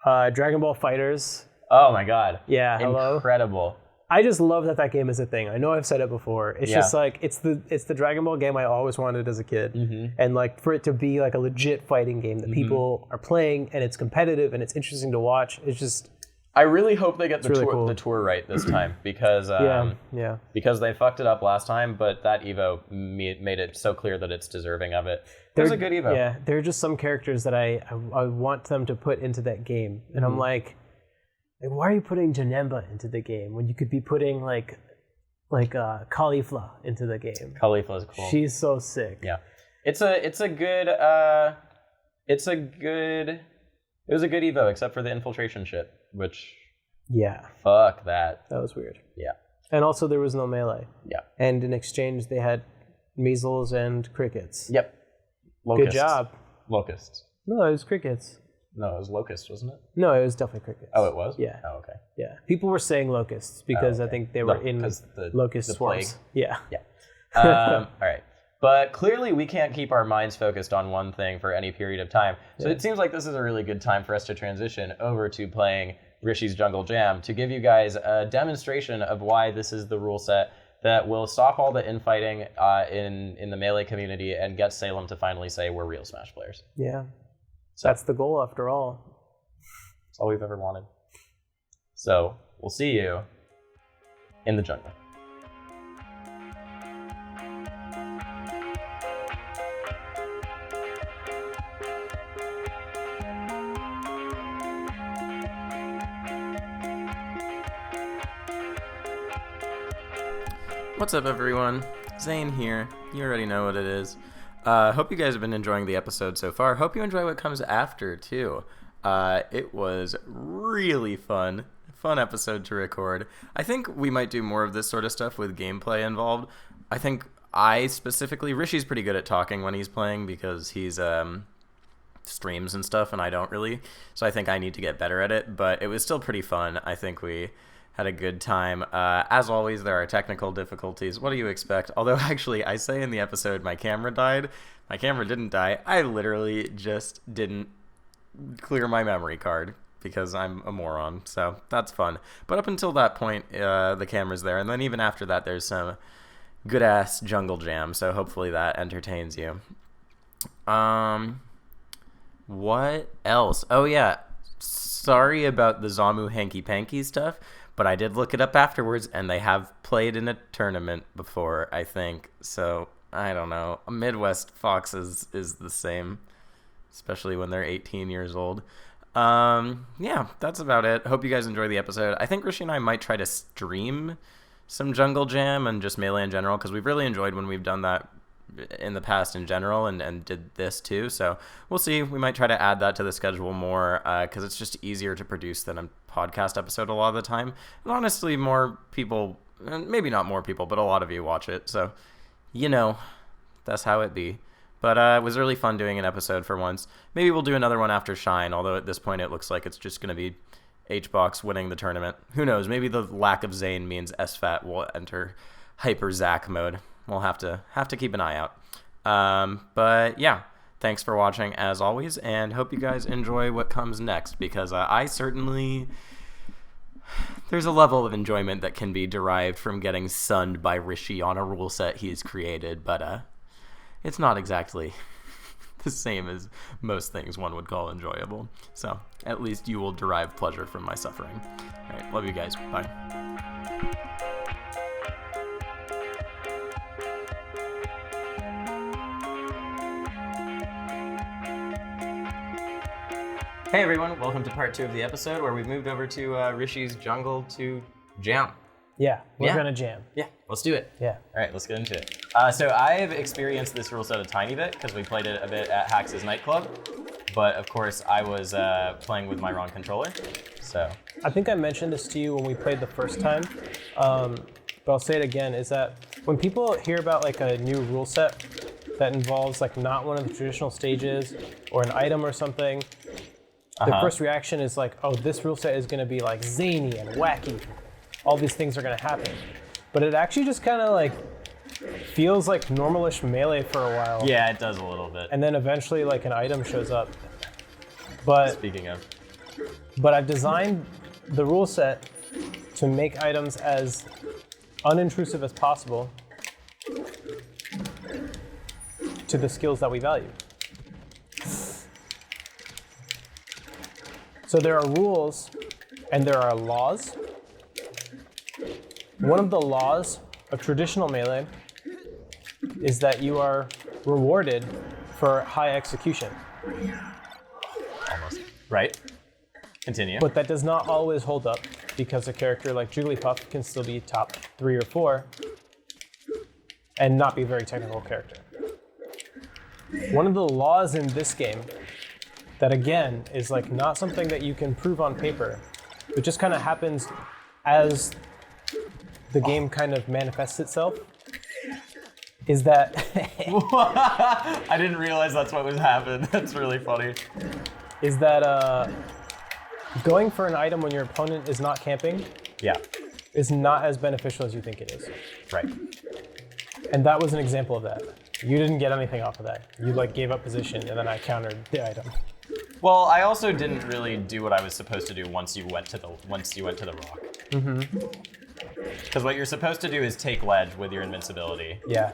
Dragon Ball Fighters. Oh my god. Yeah, hello. Incredible. I just love that game is a thing. I know I've said it before. It's just like it's the Dragon Ball game I always wanted as a kid, and like for it to be like a legit fighting game that people are playing, and it's competitive and it's interesting to watch. It's just. I really hope they get the tour right this time, because because they fucked it up last time, but that Evo made it so clear that it's deserving of it. It was a good Evo. Yeah, there are just some characters that I want them to put into that game, and I'm like, why are you putting Janemba into the game when you could be putting like Caulifla into the game? Caulifla's cool. She's so sick. Yeah, it was a good Evo, except for the infiltration shit, which fuck that. That was weird. Yeah. And also there was no Melee. Yeah. And in exchange they had measles and crickets. Yep. Locusts. Good job. Locusts. No, it was crickets. No, it was locusts, wasn't it? No, it was definitely crickets. Oh, it was? Yeah. Oh, okay. Yeah. People were saying locusts because I think they were in locust swarms. Plague. Yeah. Yeah. All right. But clearly we can't keep our minds focused on one thing for any period of time. So it seems like this is a really good time for us to transition over to playing Rishis Jungle Jam to give you guys a demonstration of why this is the rule set that will stop all the infighting in the Melee community and get Salem to finally say we're real Smash players. Yeah. So that's the goal after all. That's all we've ever wanted. So we'll see you in the jungle. What's up, everyone? Zain here. You already know what it is. Hope you guys have been enjoying the episode so far. Hope you enjoy what comes after, too. It was really fun episode to record. I think we might do more of this sort of stuff with gameplay involved. I think Rishi's pretty good at talking when he's playing because he's streams and stuff, and I don't really. So I think I need to get better at it, but it was still pretty fun. I think we had a good time. As always, there are technical difficulties. What do you expect? Although, actually, I say in the episode my camera died. My camera didn't die. I literally just didn't clear my memory card because I'm a moron. So that's fun. But up until that point, the camera's there. And then even after that, there's some good ass jungle jam. So hopefully that entertains you. What else? Oh yeah, sorry about the Zamu hanky panky stuff, but I did look it up afterwards, and they have played in a tournament before, I think. So I don't know. Midwest Foxes is the same, especially when they're 18 years old. Yeah, that's about it. Hope you guys enjoy the episode. I think Rishi and I might try to stream some Jungle Jam and just Melee in general, because we've really enjoyed when we've done that in the past in general, and did this too. So we'll see. We might try to add that to the schedule more, because it's just easier to produce than a podcast episode a lot of the time. And honestly, more people, maybe not more people, but a lot of you watch it. So, that's how it be. But it was really fun doing an episode for once. Maybe we'll do another one after Shine, although at this point it looks like it's just going to be HBox winning the tournament. Who knows? Maybe the lack of Zain means SFAT will enter Hyper Zac mode. We'll have to keep an eye out. But yeah, thanks for watching as always, and hope you guys enjoy what comes next, because I certainly... There's a level of enjoyment that can be derived from getting sunned by Rishi on a rule set he's created, but it's not exactly the same as most things one would call enjoyable. So at least you will derive pleasure from my suffering. All right, love you guys. Bye. Hey everyone, welcome to part 2 of the episode where we've moved over to Rishis Jungle to Jam. Yeah, we're gonna jam. Yeah, let's do it. Yeah. All right, let's get into it. So I've experienced this rule set a tiny bit because we played it a bit at Hax's Nightclub, but of course I was playing with my wrong controller, so. I think I mentioned this to you when we played the first time, but I'll say it again, is that when people hear about like a new rule set that involves like not one of the traditional stages or an item or something, their first reaction is like, oh, this rule set is going to be like zany and wacky. All these things are going to happen. But it actually just kind of like feels like normalish Melee for a while. Yeah, it does a little bit. And then eventually like an item shows up. But speaking of. But I've designed the rule set to make items as unintrusive as possible to the skills that we value. So there are rules and there are laws. One of the laws of traditional Melee is that you are rewarded for high execution. Almost. Right. Continue. But that does not always hold up, because a character like Jigglypuff can still be top 3 or 4 and not be a very technical character. One of the laws in this game that again is like not something that you can prove on paper, it just kind of happens as the game kind of manifests itself, is that I didn't realize that's what was happening. That's really funny. Is that going for an item when your opponent is not camping is not as beneficial as you think it is. Right. And that was an example of that. You didn't get anything off of that. You like gave up position and then I countered the item. Well, I also didn't really do what I was supposed to do once you went to the rock. Mm-hmm. Because what you're supposed to do is take ledge with your invincibility. Yeah.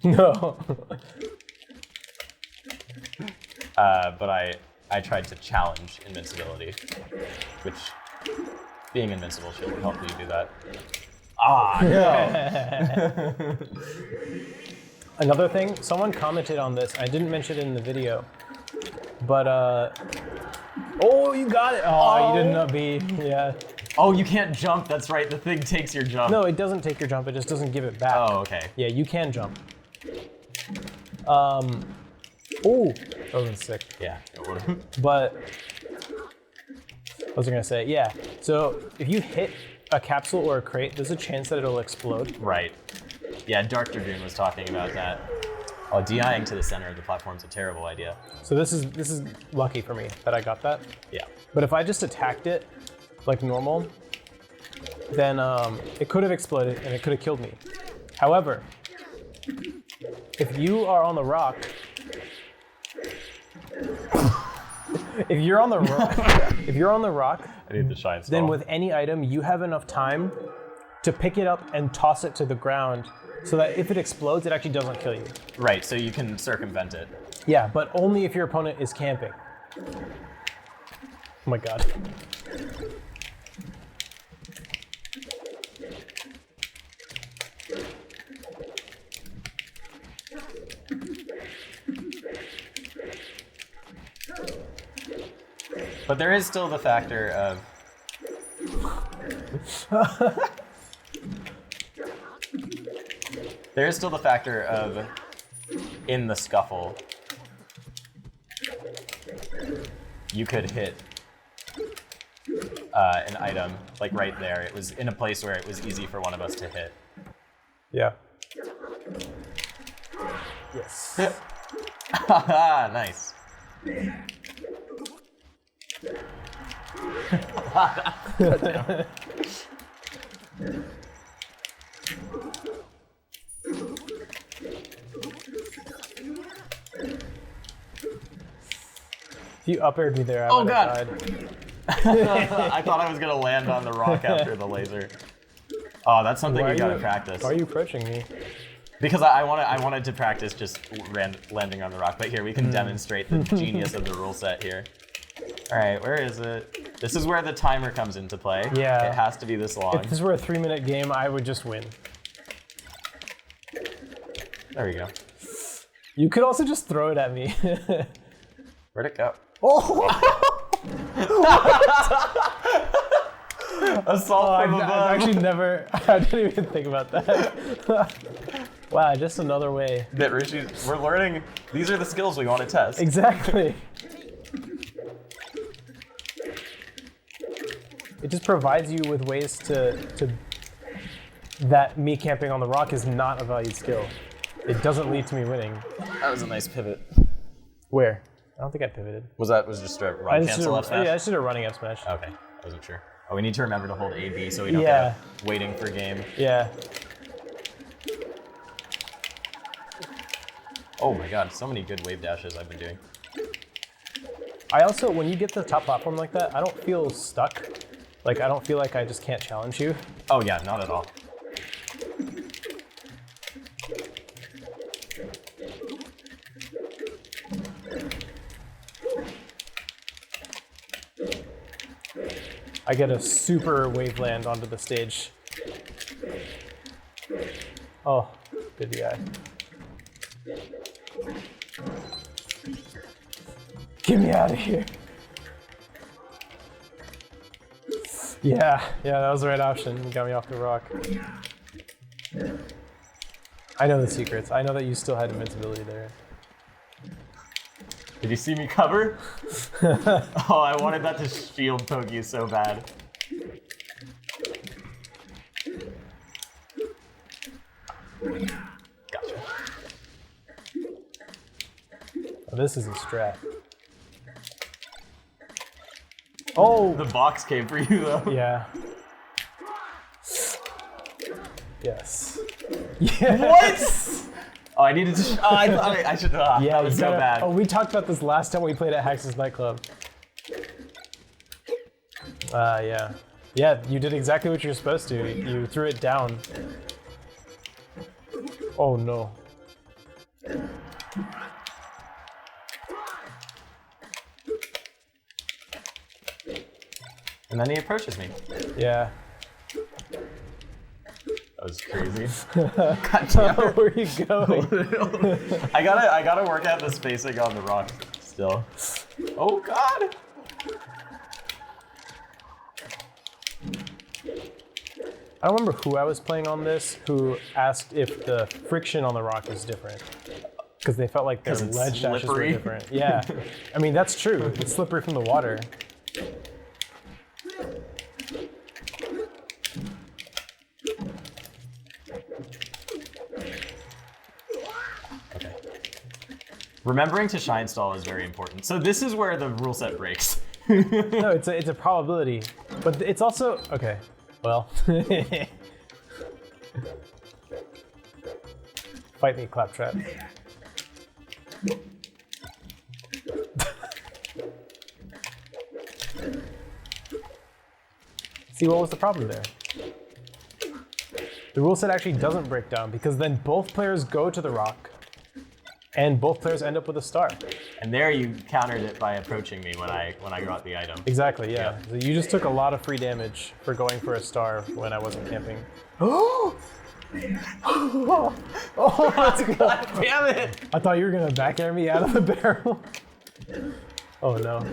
No. But I tried to challenge invincibility, which being invincible should help you do that. Ah, no. Another thing, someone commented on this. I didn't mention it in the video, but oh, you got it. Oh, you didn't be. Yeah. Oh, you can't jump. That's right. The thing takes your jump. No, it doesn't take your jump. It just doesn't give it back. Oh, okay. Yeah, you can jump. Oh, that was sick. Yeah. But what was I gonna say? Yeah. So if you hit a capsule or a crate, there's a chance that it'll explode. Right. Yeah, Dark Dragoon was talking about that. Oh, DIing to the center of the platform is a terrible idea. So this is lucky for me that I got that. Yeah. But if I just attacked it like normal, then it could have exploded and it could have killed me. However, if you are on the rock, If you're on the rock, I need the shine stall. then with any item, you have enough time to pick it up and toss it to the ground so that if it explodes, it actually doesn't kill you. Right, so you can circumvent it. Yeah, but only if your opponent is camping. Oh my god. But there is still the factor of... There is still the factor of, in the scuffle, you could hit an item, like right there. It was in a place where it was easy for one of us to hit. Yeah. Yes. Haha, nice. If you up aired me there, I Oh would god! have died. I thought I was gonna land on the rock after the laser. Oh, that's something you gotta practice. Why are you approaching me? Because I wanted to practice just landing on the rock, but here we can demonstrate the genius of the rule set here. All right, where is it? This is where the timer comes into play. Yeah. It has to be this long. If this were a 3-minute game, I would just win. There we go. You could also just throw it at me. Where'd it go? Oh! Assault from above. I've actually never, I didn't even think about that. Wow, just another way. That Rishi, we're learning, these are the skills we want to test. Exactly. It just provides you with ways to that me camping on the rock is not a valued skill. It doesn't lead to me winning. That was a nice pivot. Where? I don't think I pivoted. Was just a run cancel up smash? Yeah, I should have running up smash. Okay, I wasn't sure. Oh, we need to remember to hold AB so we don't get waiting for game. Yeah. Oh my god, so many good wave dashes I've been doing. I also, when you get to the top platform like that, I don't feel stuck. Like, I don't feel like I just can't challenge you. Oh yeah, not at all. I get a super wave land onto the stage. Oh, good guy. Get me out of here. Yeah, that was the right option. You got me off the rock. I know the secrets. I know that you still had invincibility there. Did you see me cover? Oh, I wanted that to shield poke you so bad. Gotcha. Oh, this is a strat. Oh! The box came for you though. Yeah. Yes. Yeah. What? Oh, I needed to. Oh, I thought I should. Oh, Yeah, that was so bad. Oh, we talked about this last time we played at Hax's Nightclub. Yeah. Yeah, you did exactly what you're supposed to. You threw it down. Oh no. And then he approaches me. Yeah. That was crazy. God damn. Where are you going? I gotta work out the spacing on the rock still. Oh god. I don't remember who I was playing on this who asked if the friction on the rock is different. Because they felt like their 'Cause it's ledge dashes were slippery. different. Yeah. I mean, that's true. It's slippery from the water. Okay. Remembering to shine stall is very important. So this is where the rule set breaks. No, it's a probability. But it's also, okay. Well. Fight me, Claptrap. See, what was the problem there? The rule set actually doesn't break down because then both players go to the rock and both players end up with a star. And there you countered it by approaching me when I got the item. Exactly, yeah. So you just took a lot of free damage for going for a star when I wasn't camping. Oh, let's go. God damn it! I thought you were gonna back air me out of the barrel. Oh no.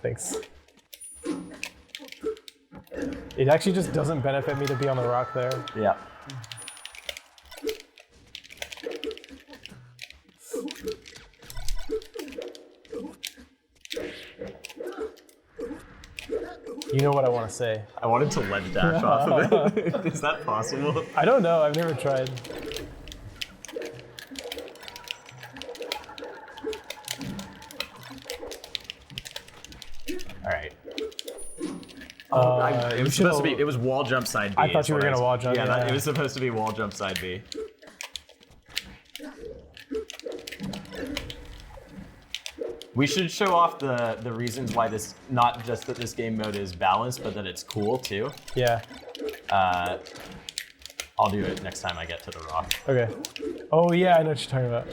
Thanks. It actually just doesn't benefit me to be on the rock there. Yeah. You know what I want to say. I wanted to ledge dash off of it. Is that possible? I don't know, I've never tried. Alright. It was supposed to be, it was wall jump side B. I thought you were gonna wall jump, yeah. It was supposed to be wall jump side B. We should show off the reasons why this, not just that this game mode is balanced, but that it's cool too. Yeah. I'll do it next time I get to the rock. Okay. Oh yeah, I know what you're talking about.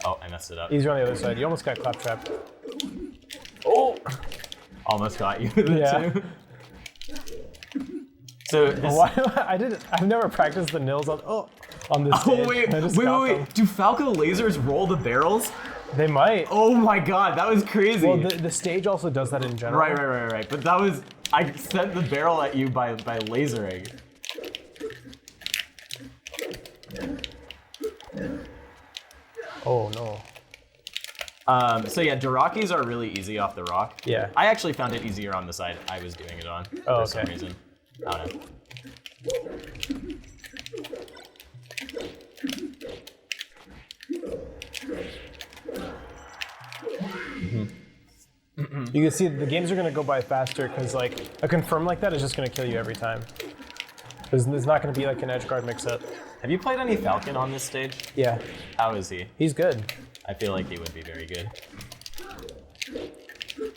Oh, I messed it up. Easier on the other side. You almost got claptrap. Oh! Almost got you with it Yeah. too. So this, I've never practiced the nils on this stage. oh wait. Do Falco lasers roll the barrels? They might. Oh my god, that was crazy. Well, the stage also does that in general. Right. But that was, I sent the barrel at you by lasering. Oh no. So yeah, Durakis are really easy off the rock. Yeah. I actually found it easier on the side I was doing it on for some reason. I don't know. You can see the games are going to go by faster because like a confirm like that is just going to kill you every time. There's not going to be like an edge guard mix-up. Have you played any Falcon on this stage? Yeah. How is he? He's good. I feel like he would be very good.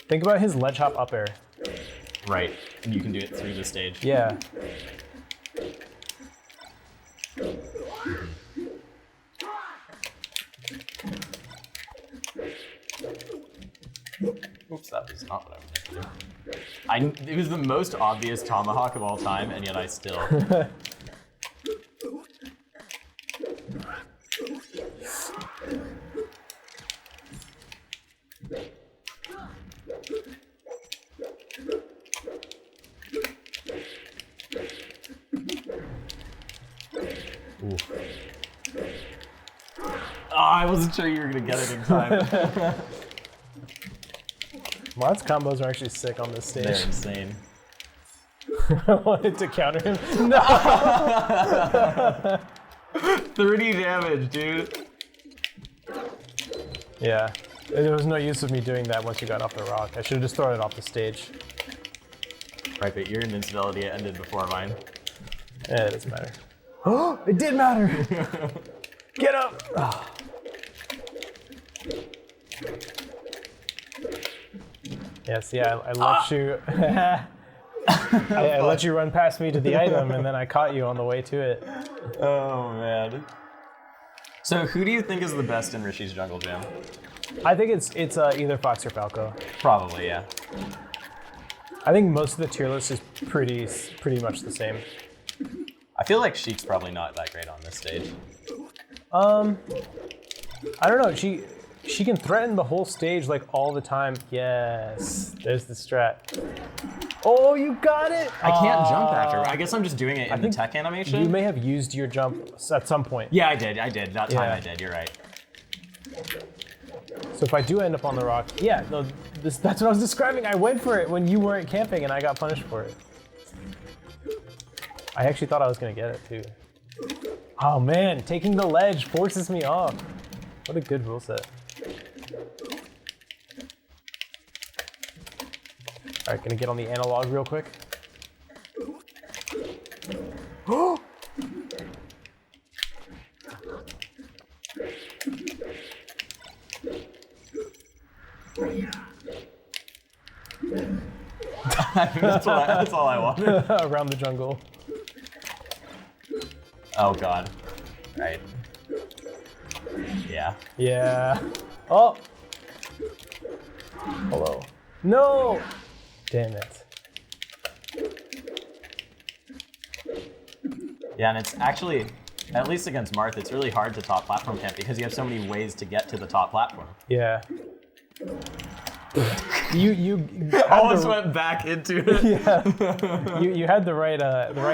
Think about his ledge hop up air. Right, and you can do it through the stage. Yeah. Oops, that was not what I was going to do. It was the most obvious tomahawk of all time, and yet I still... Oh, I wasn't sure you were going to get it in time. Llods combos are actually sick on this stage. They're insane. I wanted to counter him. No! 30 damage, dude. Yeah. There was no use of me doing that once you got off the rock. I should have just thrown it off the stage. Right, but your invincibility ended before mine. Yeah, it doesn't matter. Oh, it did matter! Get up! Oh. Yes, yeah, I let you. I let you run past me to the item, and then I caught you on the way to it. Oh man. So who do you think is the best in Rishis Jungle Jam? I think it's either Fox or Falco. Probably, yeah. I think most of the tier list is pretty much the same. I feel like Sheik's probably not that great on this stage. I don't know. She can threaten the whole stage like all the time. Yes, there's the strat. Oh, you got it! I can't jump after. I guess I'm just doing it in the tech animation. You may have used your jump at some point. Yeah, I did. That time I did. You're right. So if I do end up on the rock, yeah, no, that's what I was describing. I went for it when you weren't camping and I got punished for it. I actually thought I was gonna get it too. Oh man, taking the ledge forces me off. What a good rule set. All right, gonna get on the analog real quick. Oh! that's all I wanted. Around the jungle. Oh god. Right. Yeah. Yeah. Oh. Hello. No. Damn it. Yeah, and it's actually, at least against Marth, it's really hard to top platform camp because you have so many ways to get to the top platform. Yeah. You almost went back into it. Yeah. You had the right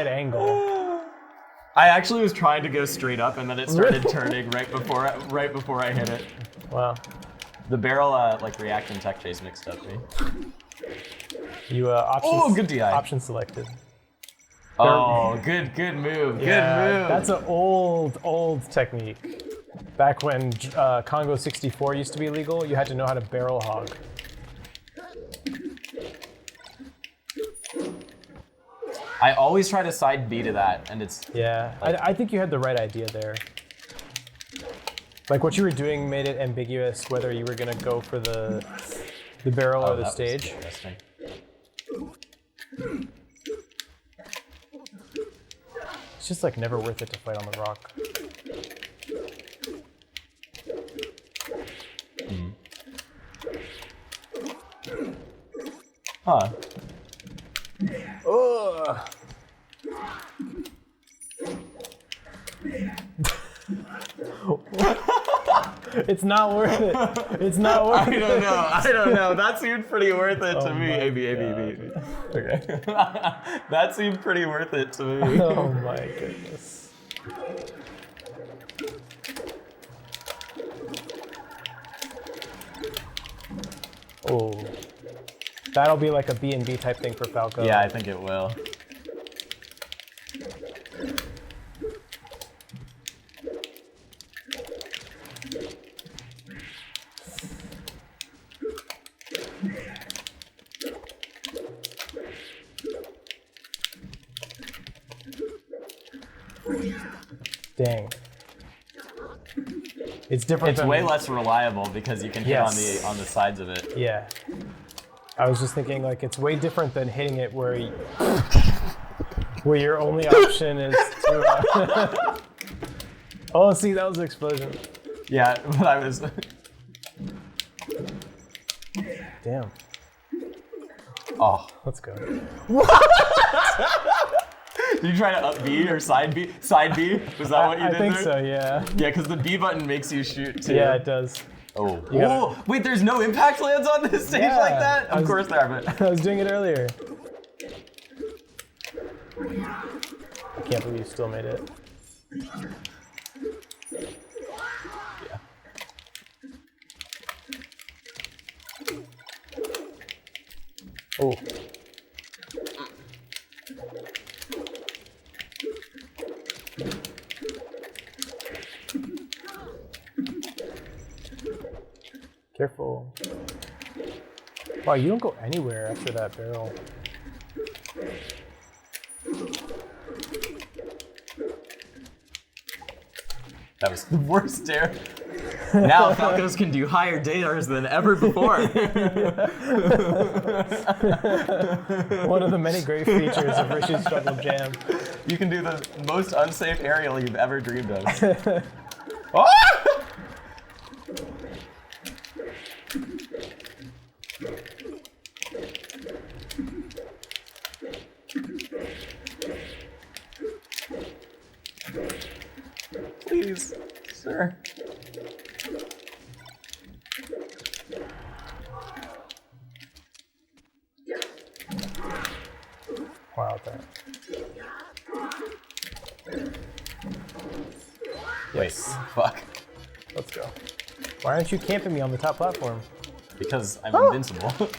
angle. I actually was trying to go straight up, and then it started turning right before I hit it. Wow. The barrel like react and tech chase mixed up me. You options. Good DI. Option selected. Oh, good move. Yeah, Good move. that's an old technique. Back when Congo 64 used to be legal, you had to know how to barrel hog. I always try to side B to that, and it's... Yeah, I think you had the right idea there. Like what you were doing made it ambiguous whether you were gonna go for the barrel or the stage. Interesting. It's just like never worth it to fight on the rock. Huh. Ugh. It's not worth it. It's not worth it. I don't know. That seemed pretty worth it to me. A-B. Okay. That seemed pretty worth it to me. Oh my goodness. Oh. That'll be like a B&B type thing for Falco. Yeah, I think it will. Dang. It's different. It's way less reliable because you can hit on the sides of it. Yeah. I was just thinking like it's way different than hitting it where your only option is to Oh, see, that was an explosion. Yeah, but I was Damn. Oh, Let's go. Did you try to up B or side B? Side B? Was that what you did I think there? so, yeah. Yeah, because the B button makes you shoot too. Yeah, it does. Oh. gotta- Wait, there's no impact lands on this stage Yeah, like that? Of course there are, but... I was doing it earlier. I can't believe you still made it. Yeah. Oh. Careful. Wow, you don't go anywhere after that barrel. That was the worst dare. Now Falcos can do higher dares than ever before. One of the many great features of Rishis Jungle Jam. You can do the most unsafe aerial you've ever dreamed of. Oh! Please, sir. Wow, that. Wait, fuck. Let's go. Why aren't you camping me on the top platform? Because I'm invincible.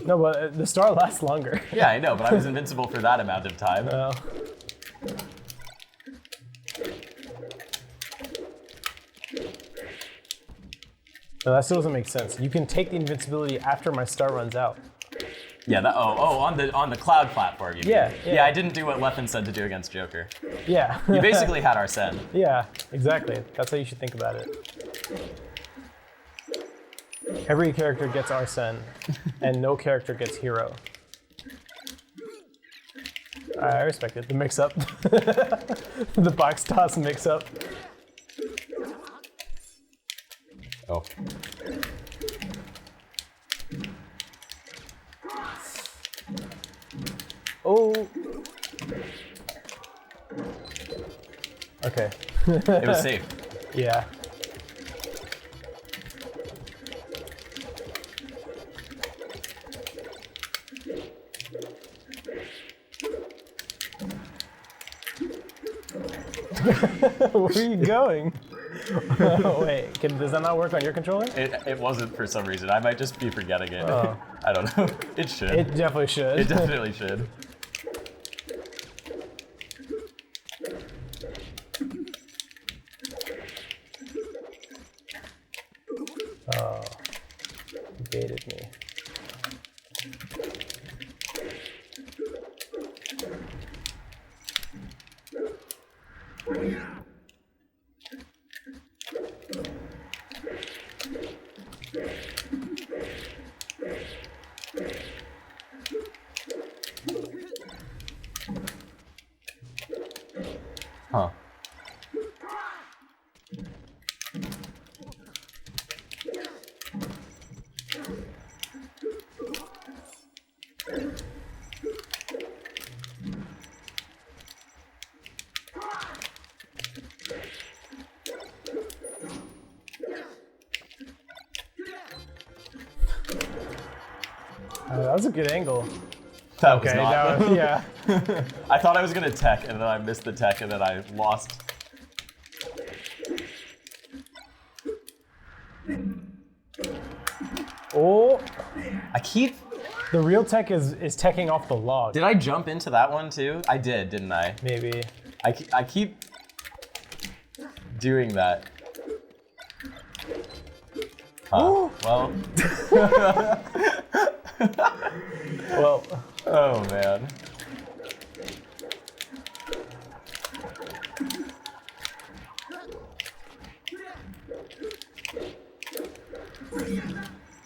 No, but the star lasts longer. Yeah, I know, but I was invincible for that amount of time. Oh. No, that still doesn't make sense. You can take the invincibility after my star runs out. Yeah, that, on the cloud platform, you mean. Yeah. Yeah, I didn't do what Leffen said to do against Joker. Yeah. You basically had our send. Yeah, exactly. That's how you should think about it. Every character gets Arsene, and no character gets hero. I respect it. The mix-up. The box toss mix-up. Oh. Oh. Okay. It was safe. Yeah. Where are you going? Oh, wait, does that not work on your controller? It wasn't for some reason. I might just be forgetting it. Oh. I don't know. It should. It definitely should. It definitely should. Oh, you baited me. Huh. That was a good angle. That Okay, was not. that was, yeah. I thought I was gonna tech, and then I missed the tech, and then I lost. Oh, I keep. the real tech is teching off the log. Did I jump into that one too? I did, didn't I? Maybe. I keep doing that. Huh. Well. Well, Oh man.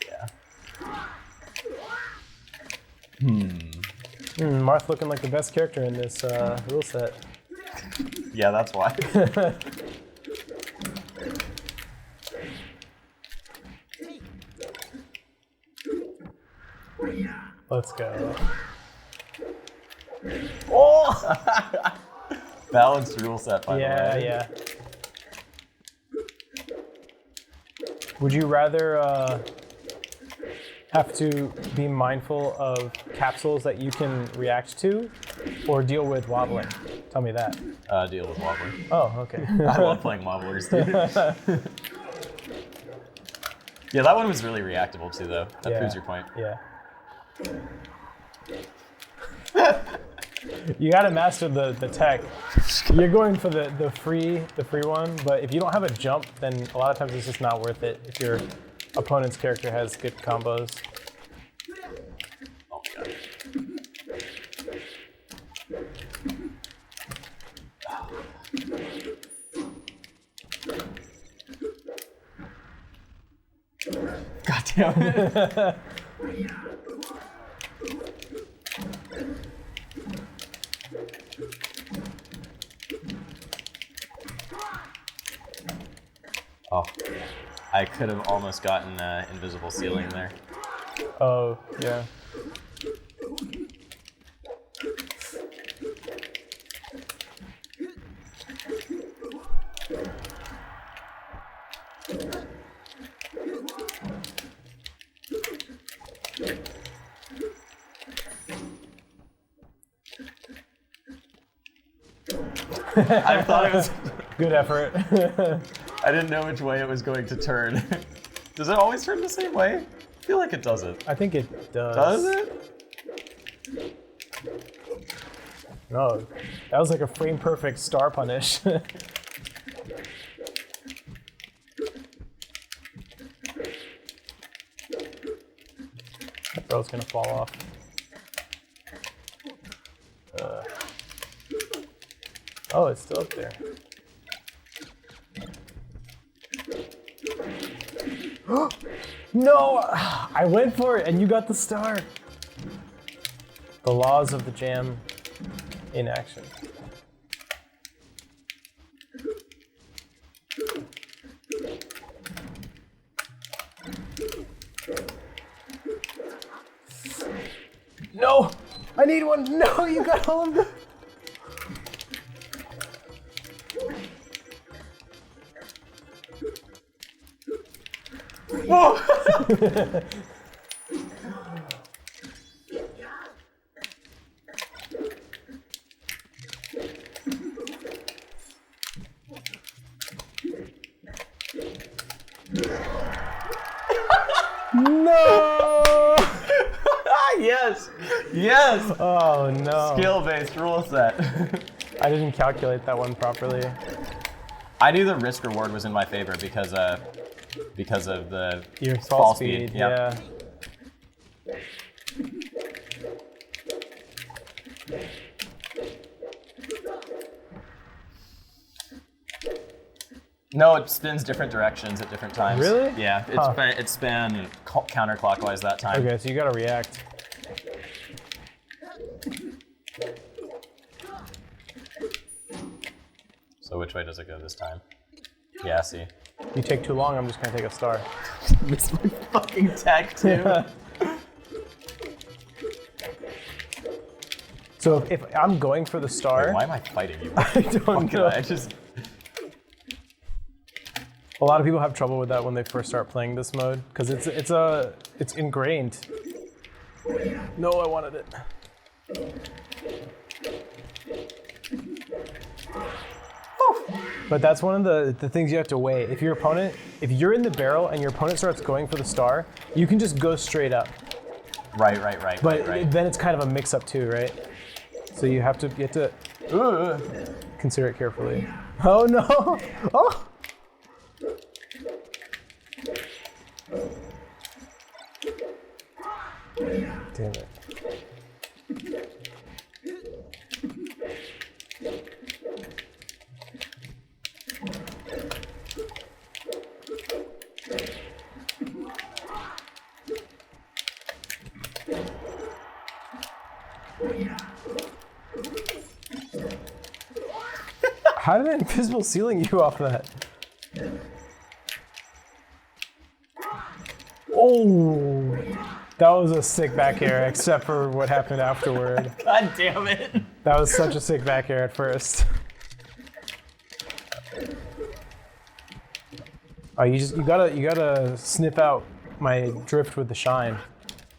Yeah. Marth looking like the best character in this rule set. Yeah, that's why. Let's go. Oh! Balanced rule set, by the way. Yeah. Would you rather have to be mindful of capsules that you can react to, or deal with wobbling? Tell me that. Deal with wobbling. Oh, okay. I love playing wobblers, dude. Yeah, that one was really reactable too, though. That Yeah. proves your point. Yeah. You gotta master the tech. You're going for the free one, but if you don't have a jump, then a lot of times it's just not worth it if your opponent's character has good combos. Oh my god. God damn it. Oh, I could have almost gotten invisible ceiling there. Oh, yeah. I thought it was. Good effort. I didn't know which way it was going to turn. Does it always turn the same way? I feel like it doesn't. I think it does. Does it? No, that was like a frame perfect star punish. That throw's gonna fall off. Oh, it's still up there. No, I went for it and you got the star. The laws of the jam in action. No, I need one. No, you got all of them. Whoa! No! Yes! Yes! Oh no. Skill-based rule set. I didn't calculate that one properly. I knew the risk reward was in my favor because of the Your fall speed. Yep. Yeah. No, it spins different directions at different times. Really? Yeah, it span counterclockwise that time. Okay, so you gotta react. So which way does it go this time? Yeah, see. You take too long, I'm just gonna take a star. Missed my fucking tech too. Yeah. So if I'm going for the star, Wait, why am I fighting you? I don't know. I just... A lot of people have trouble with that when they first start playing this mode because it's ingrained. No, I wanted it. But that's one of the things you have to weigh. If you're in the barrel and your opponent starts going for the star, you can just go straight up. Right. But right. then it's kind of a mix up too, right? So you have to consider it carefully. Oh no! Oh! Damn it. How did an invisible ceiling you off that? Oh, that was a sick back air, except for what happened afterward. God damn it! That was such a sick back air at first. Oh, you gotta sniff out my drift with the shine.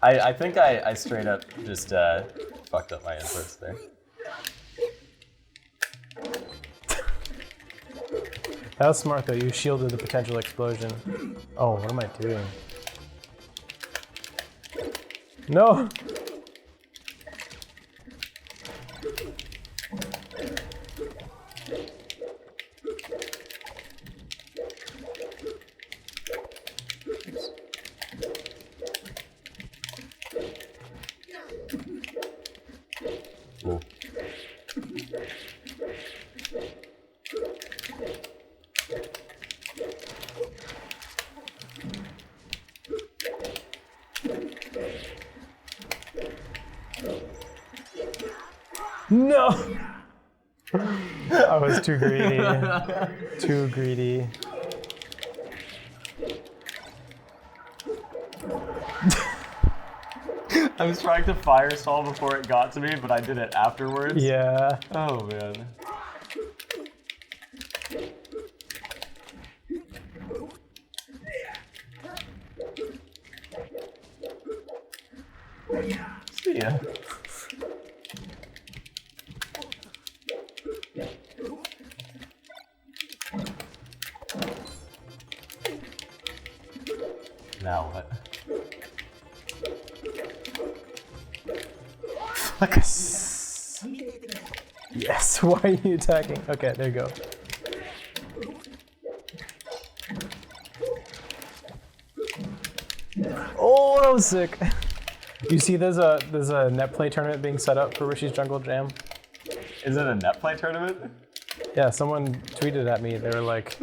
I think I straight up just fucked up my inputs there. That was smart though. You shielded the potential explosion. Oh, what am I doing? No. Cool. No! I was too greedy. Too greedy. I was trying to fire stall before it got to me, but I did it afterwards. Yeah. Oh man. See ya. Now what? Yes, why are you attacking? Okay, there you go. Oh, that was sick. You see there's a net play tournament being set up for Rishis Jungle Jam? Is it a net play tournament? Yeah, someone tweeted at me. They were like,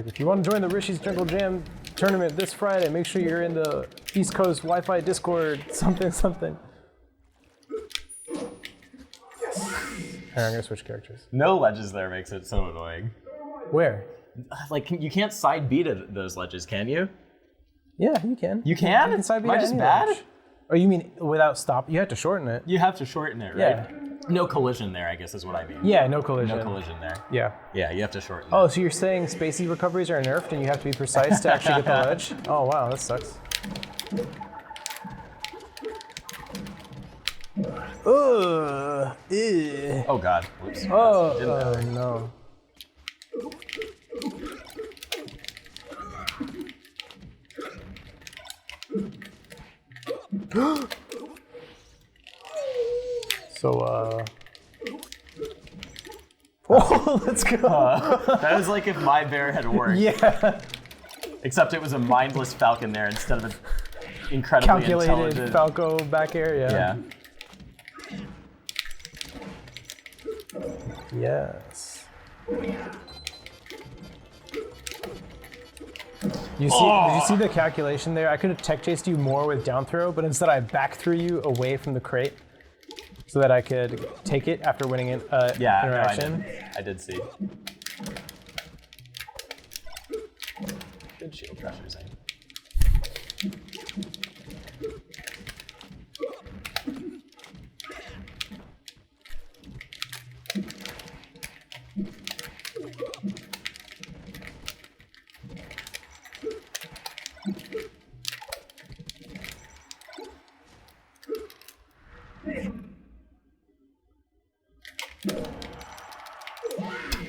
if you want to join the Rishis Jungle Jam tournament this Friday. Make sure you're in the East Coast Wi-Fi Discord. Something. Yes. Alright, I'm gonna switch characters. No ledges there makes it so annoying. Where? Like, you can't side B to those ledges, can you? Yeah, you can. You can? You can side B Am I to just any bad? ledge. Oh, you mean without stop? You have to shorten it. You have to shorten it, right? Yeah. No collision there, I guess is what I mean. Yeah, no collision. No collision there. Yeah. Yeah, you have to shorten Oh, it. so you're saying spacey recoveries are nerfed and you have to be precise to actually get the ledge? Oh, wow, that sucks. Ew. Oh god. Whoops. Oh no. So, oh, let's go. That was like if my bear had worked. Yeah. Except it was a mindless falcon there instead of an incredibly Calculated intelligent. Falco back air, Yeah. Yes. You see, did you see the calculation there? I could have tech chased you more with down throw, but instead I back threw you away from the crate so that I could take it after winning an interaction. No, I did see. Good shield pressure, Zain.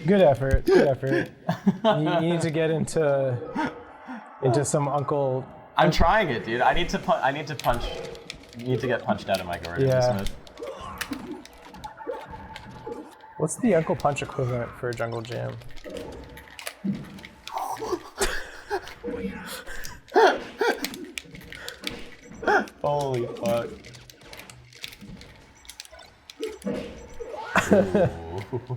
Good effort. Good effort. You need to get into some Uncle. I'm trying it, dude. I need to punch. Need to get punched out of my guard. Yeah. What's the Uncle Punch equivalent for Jungle Jam? Holy fuck.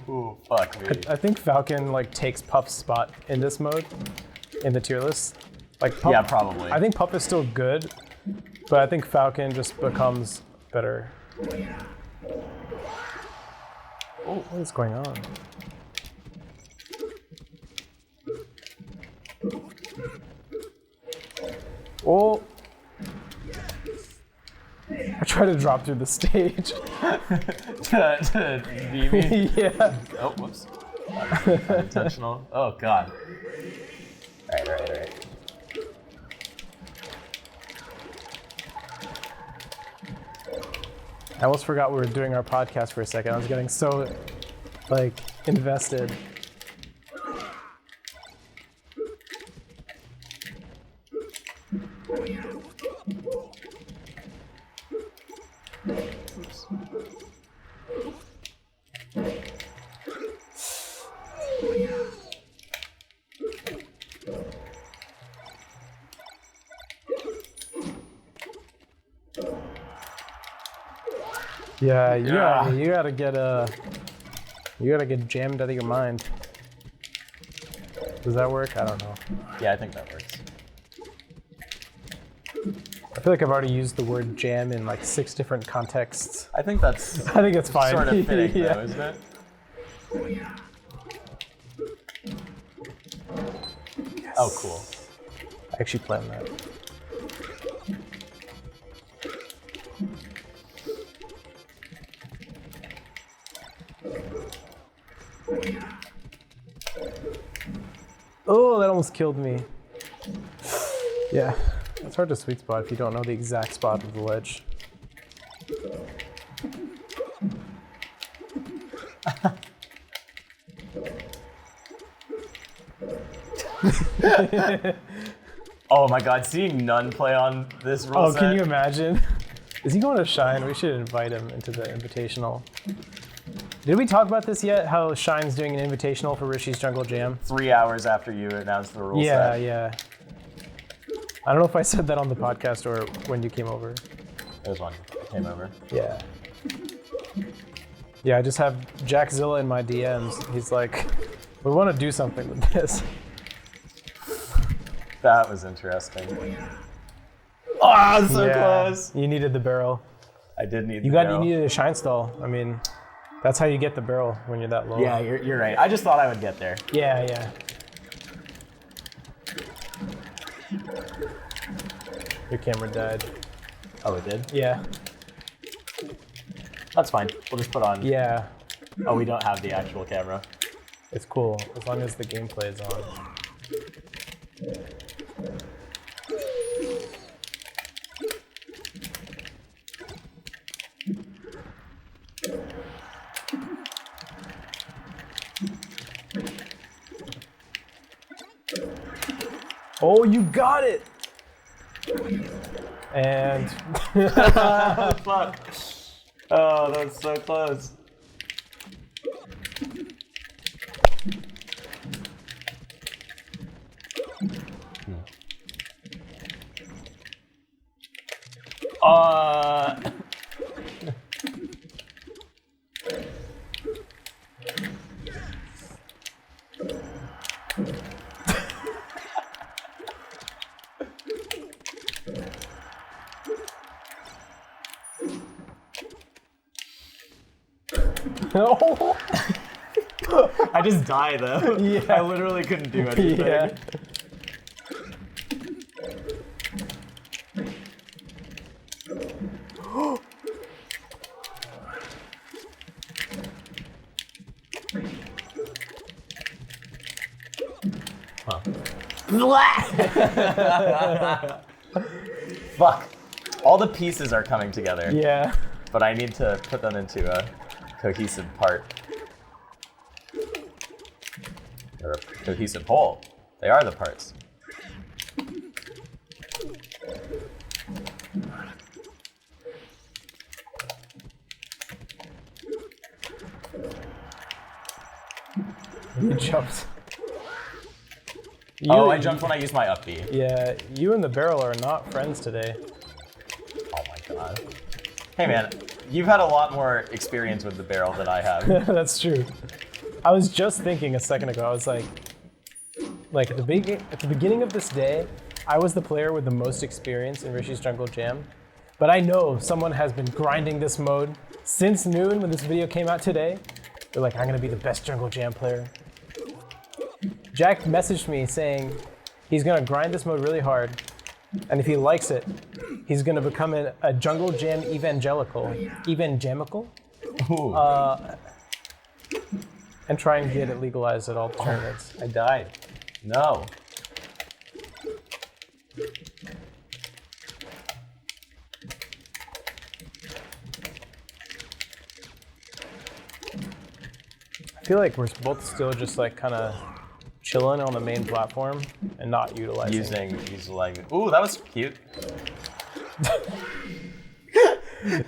Ooh, fuck me. I think Falcon like takes Puff's spot in this mode, in the tier list. Like Puff, Yeah, probably. I think Puff is still good, but I think Falcon just becomes better. Oh, what is going on? Oh! I tried to drop through the stage. to Nebbii. Yeah. Oh, whoops. Unintentional. Oh, God. Alright. I almost forgot we were doing our podcast for a second. I was getting so, like, invested. Yeah, you gotta get jammed out of your mind. Does that work? I don't know. Yeah, I think that works. I feel like I've already used the word jam in like 6 different contexts. I think that's I think it's fine. sort of fitting, Yeah. though, isn't it? Yes. Oh, cool. I actually planned that. Oh, that almost killed me. Yeah, it's hard to sweet spot if you don't know the exact spot of the ledge. Oh my god, seeing None play on this rule Oh, set. can you imagine? Is he going to Shine? We should invite him into the Invitational. Did we talk about this yet? How Shine's doing an Invitational for Rishis Jungle Jam? 3 hours after you announced the rule set. Yeah. I don't know if I said that on the podcast or when you came over. It was when I came over. Yeah. Yeah, I just have Jackzilla in my DMs. He's like, we want to do something with this. That was interesting. Oh, so close. You needed the barrel. I did need You needed a shine stall. I mean, that's how you get the barrel when you're that low. Yeah, you're right. I just thought I would get there. Yeah. Your camera died. Oh, it did? Yeah. That's fine. We'll just put on. Yeah. Oh, we don't have the actual camera. It's cool, as long as the gameplay is on. Oh, you got it! And... Fuck. Oh, that was so close. No! I just die though. Yeah. I literally couldn't do anything. Yeah. Fuck. All the pieces are coming together. Yeah. But I need to put them into a cohesive part. Or a cohesive whole. They are the parts. You jumped. I jumped when I used my up B. Yeah, you and the barrel are not friends today. Oh my god. Hey man, you've had a lot more experience with the barrel than I have. That's true. I was just thinking a second ago, I was like at the beginning of this day, I was the player with the most experience in Rishis Jungle Jam. But I know someone has been grinding this mode since noon when this video came out today. They're like, I'm gonna be the best Jungle Jam player. Jack messaged me saying he's gonna grind this mode really hard, and if he likes it, he's gonna become a Jungle Jam evangelical, Ooh. and try and get it legalized at all tournaments. I died. No. I feel like we're both still just like kind of chilling on the main platform and not utilizing. Ooh, that was cute.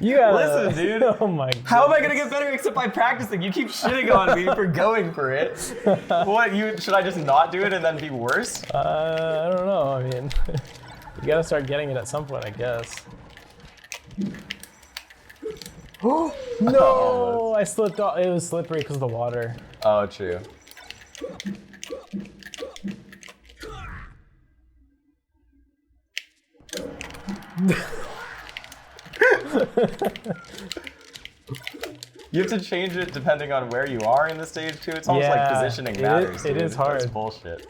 You gotta, listen, dude. Oh my god. How am I gonna get better except by practicing? You keep shitting on me for going for it. Should I just not do it and then be worse? I don't know. I mean, you gotta start getting it at some point, I guess. No, I slipped off. It was slippery because of the water. Oh, true. You have to change it depending on where you are in the stage too. It's almost like positioning matters. It is hard. That's bullshit.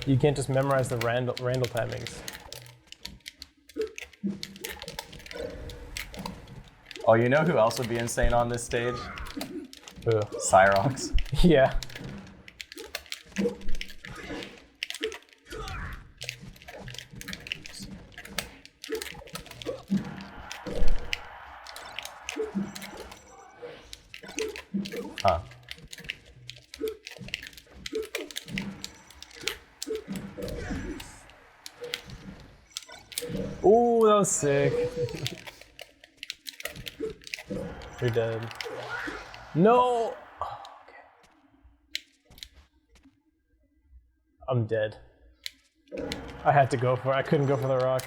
You can't just memorize the Randall timings. Oh, you know who else would be insane on this stage? Who? Cyrox. Yeah. Huh. Ooh, that was sick. You're dead. No! Oh, okay. I'm dead. I had to go for it. I couldn't go for the rock.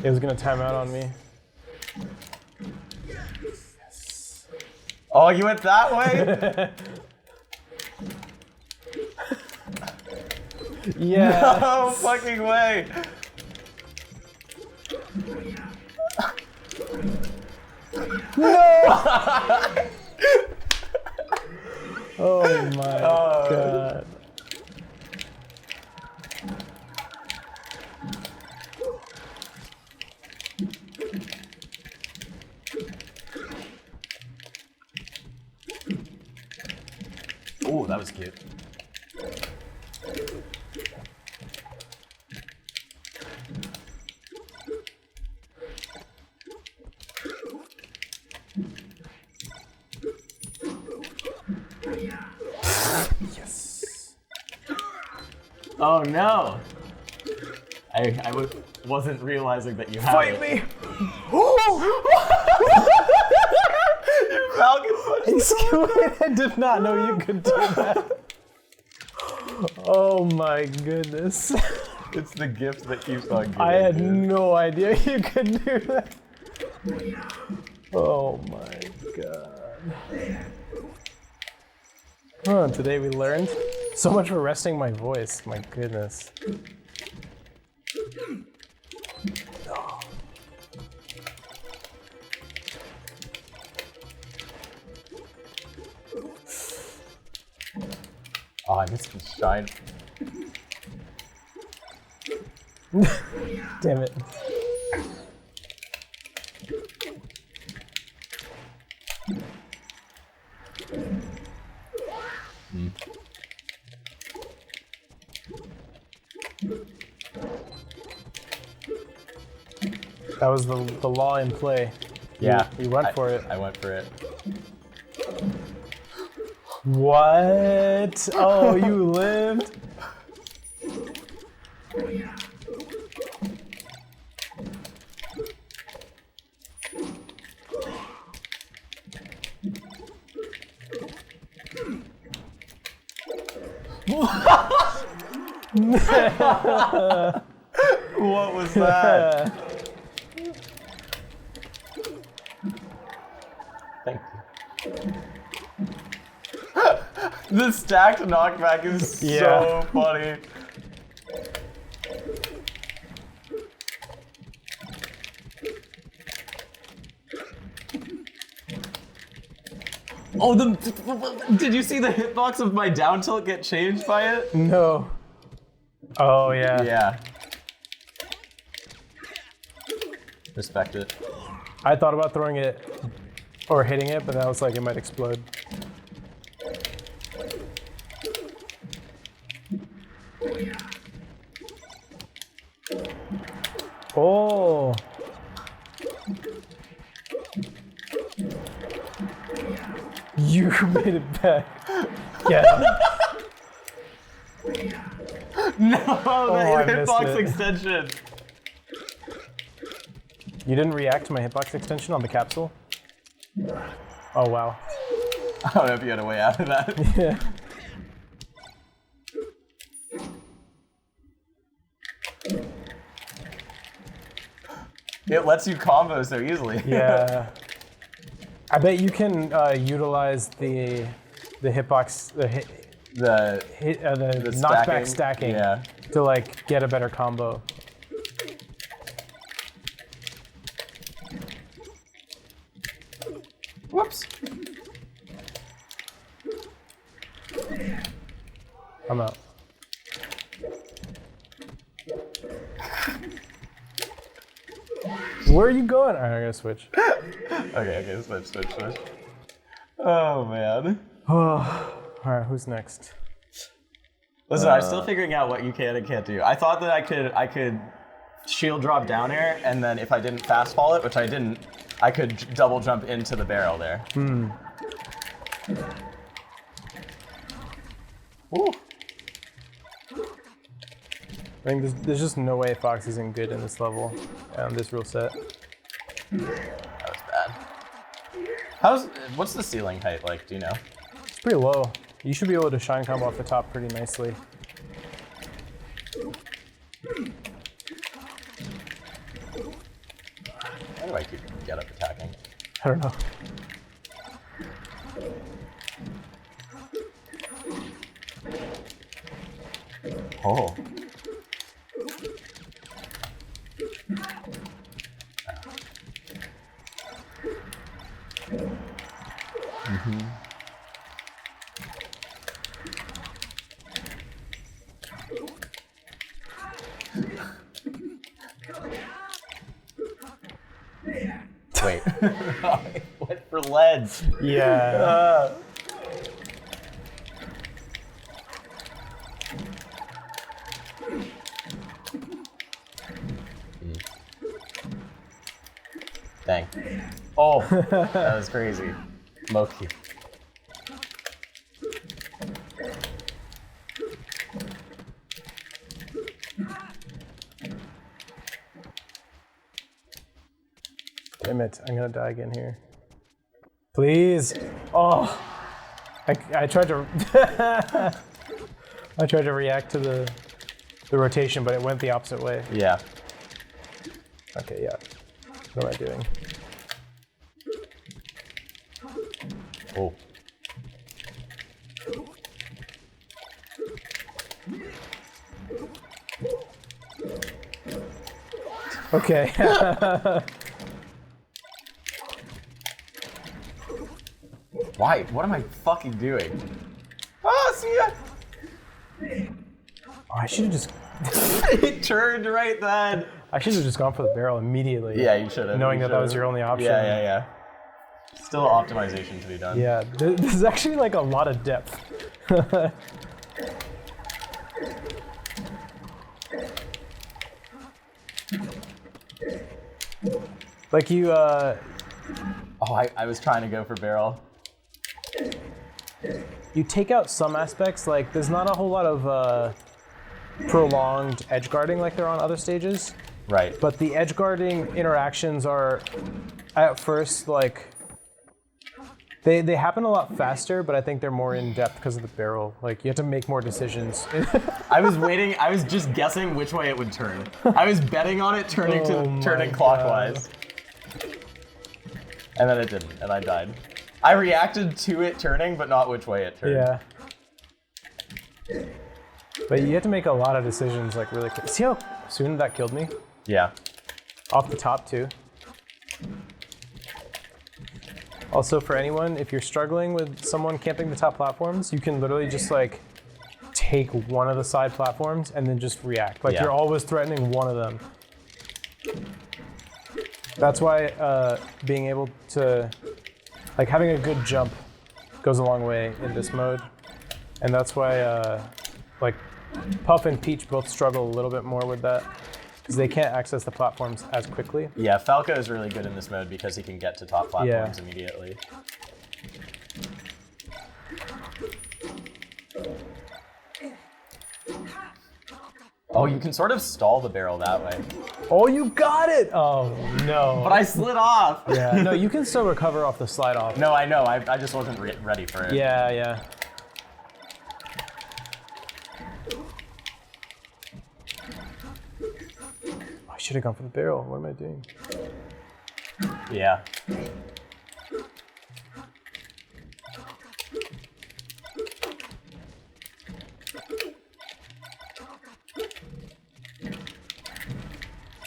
It was gonna time out on me. Yes. Oh, you went that way? Yeah. No fucking way. No! Oh my god. Ooh, that was cute. Yes. Oh no! I wasn't realizing that you had Fight it. me! Falcon punch. I did not know you could do that. Oh my goodness. It's the gift that keeps on giving. I had dude. no idea you could do that. Oh my god. Oh, today we learned so much for resting my voice. My goodness. Oh, I missed the shine. Damn it. That was the law in play. Yeah. You went for it. I went for it. What? Oh, you lived? What was that? Thank you. The stacked knockback is so funny. Oh, did you see the hitbox of my down tilt get changed by it? No. Oh, yeah. Yeah. Respect it. I thought about throwing it or hitting it, but I was like, it might explode. Oh. You made it back. Yeah. No, I the missed hitbox it. extension. You didn't react to my hitbox extension on the capsule? Oh, wow. I don't know if you had a way out of that. Yeah. It lets you combo so easily. Yeah. I bet you can utilize the hitbox, the knockback stacking Yeah. to like get a better combo. Whoops. I'm out. Where are you going? All right, I gotta switch. Okay, switch. Oh, man. All right, who's next? Listen, I'm still figuring out what you can and can't do. I thought that I could shield drop down air, and then if I didn't fast fall it, which I didn't, I could double jump into the barrel there. Ooh. I think there's just no way Fox isn't good in this level, this rule set. That was bad. What's the ceiling height like? Do you know? It's pretty low. You should be able to shine combo off the top pretty nicely. How do I keep get up attacking? I don't know. Oh. Mm-hmm. Wait. What for leads? Yeah. Dang. Oh, that was crazy. Loki. Damn it, I'm gonna die again here. Please. Oh. I tried to I tried to react to the rotation, but it went the opposite way. Yeah. Okay, yeah. What am I doing? Oh. Okay. Why? What am I fucking doing? Oh, see ya! Oh, I should have just It turned right then. I should have just gone for the barrel immediately. Yeah, you should have. Knowing that was your only option. Yeah. Still optimization to be done. Yeah, this is actually like a lot of depth. Like you, Oh, I was trying to go for barrel. you take out some aspects, like there's not a whole lot of prolonged edge guarding like there are on other stages, Right. but the edge guarding interactions are at first like they happen a lot faster, but I think they're more in depth because of the barrel. Like you have to make more decisions. I was waiting. I was just guessing which way it would turn. I was betting on it turning my clockwise, and then it didn't, and I died. I reacted to it turning, but not which way it turned. Yeah. But you have to make a lot of decisions like really quick. See how soon that killed me? Yeah. Off the top too. Also for anyone, if you're struggling with someone camping the top platforms, you can literally just like take one of the side platforms and then just react. Like you're always threatening one of them. That's why being able to, like having a good jump goes a long way in this mode. And that's why like Puff and Peach both struggle a little bit more with that because they can't access the platforms as quickly. Yeah, Falco is really good in this mode because he can get to top platforms immediately. Oh, you can sort of stall the barrel that way. Oh, you got it! Oh, no. But I slid off! Yeah, no, you can still recover off the slide off. No, I know. I just wasn't ready for it. Yeah. I should have gone for the barrel. What am I doing? Yeah.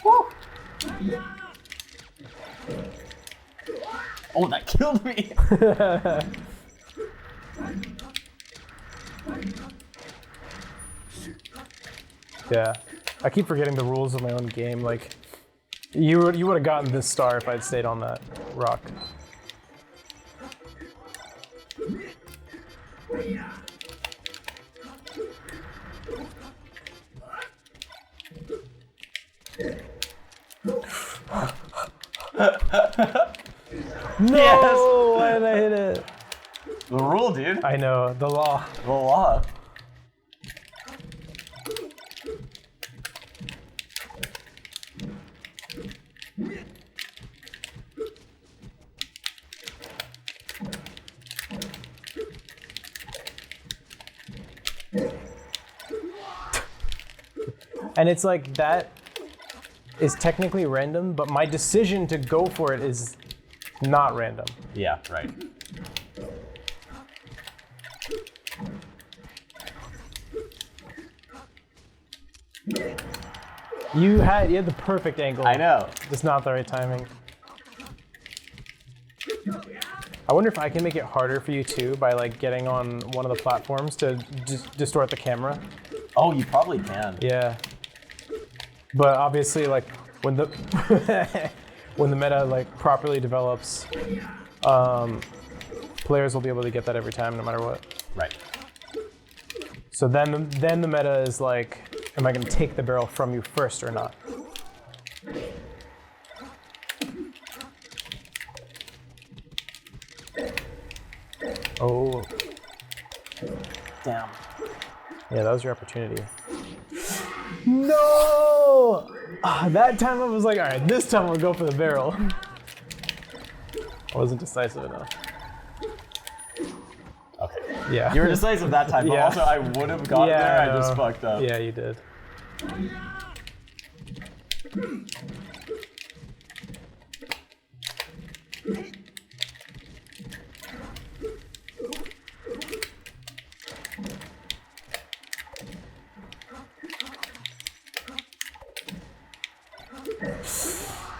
Woo. Oh, that killed me! Yeah. I keep forgetting the rules of my own game. Like, you would have gotten this star if I'd stayed on that rock. No! Yes! Why did I hit it? The rule, dude. I know, the law. The law. And it's like that is technically random, but my decision to go for it is not random. Yeah, right. You had the perfect angle. I know. Just not the right timing. I wonder if I can make it harder for you too by like getting on one of the platforms to distort the camera. Oh, you probably can. Yeah. But obviously, like when the when the meta like properly develops, players will be able to get that every time, no matter what. Right. So then the meta is like, am I going to take the barrel from you first or not? Oh. Damn. Yeah, that was your opportunity. No! That time I was like, all right, this time I'll go for the barrel. I wasn't decisive enough. Okay. Yeah. You were decisive that time, but Yeah. also I would have gotten there. I just fucked up. Yeah, you did.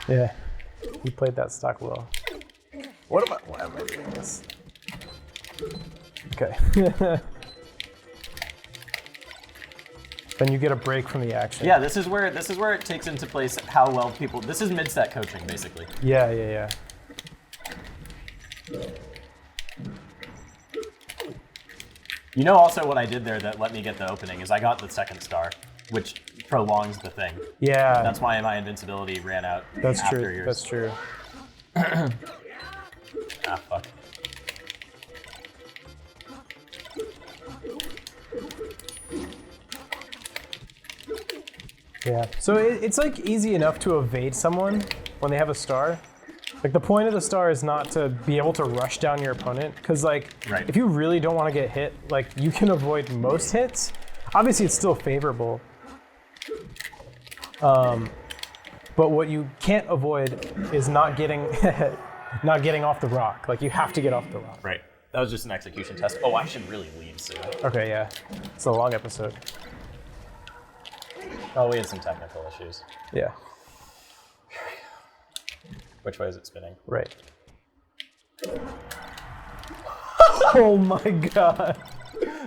Yeah, you played that stock well. Why am I doing this? Okay. Then you get a break from the action. Yeah, this is where it takes into place how well people. This is mid-set coaching, basically. Yeah. You know, also what I did there that let me get the opening is I got the second star, which prolongs the thing. Yeah. That's why my invincibility ran out. That's after true. yours. That's true. Ah, fuck. Yeah. So it's like easy enough to evade someone when they have a star. Like the point of the star is not to be able to rush down your opponent, because like Right. if you really don't want to get hit, like you can avoid most hits. Obviously, it's still favorable. But what you can't avoid is not getting off the rock. Like you have to get off the rock. Right. That was just an execution test. Oh, I should really leave soon. Okay, yeah. It's a long episode. Oh, we had some technical issues. Yeah. Which way is it spinning? Right. Oh my god.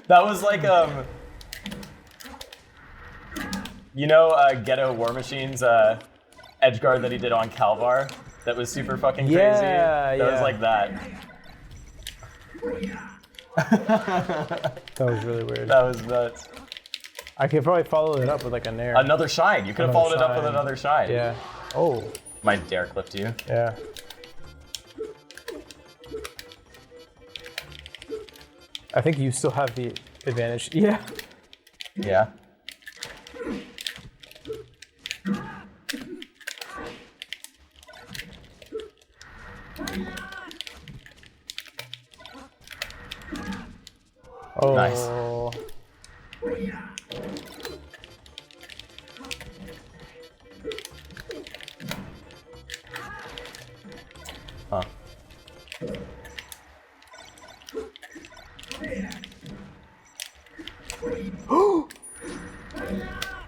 That was like you know, Ghetto War Machine's edgeguard that he did on Calvar. That was super fucking crazy. Yeah, That was like that. That was really weird. That was nuts. I could probably follow it up with like a nair. Another shine. You could have followed it up with shine. another shine. Yeah. Oh. My dare clipped you. Yeah. I think you still have the advantage. Yeah. Yeah. Oh. Nice. Huh.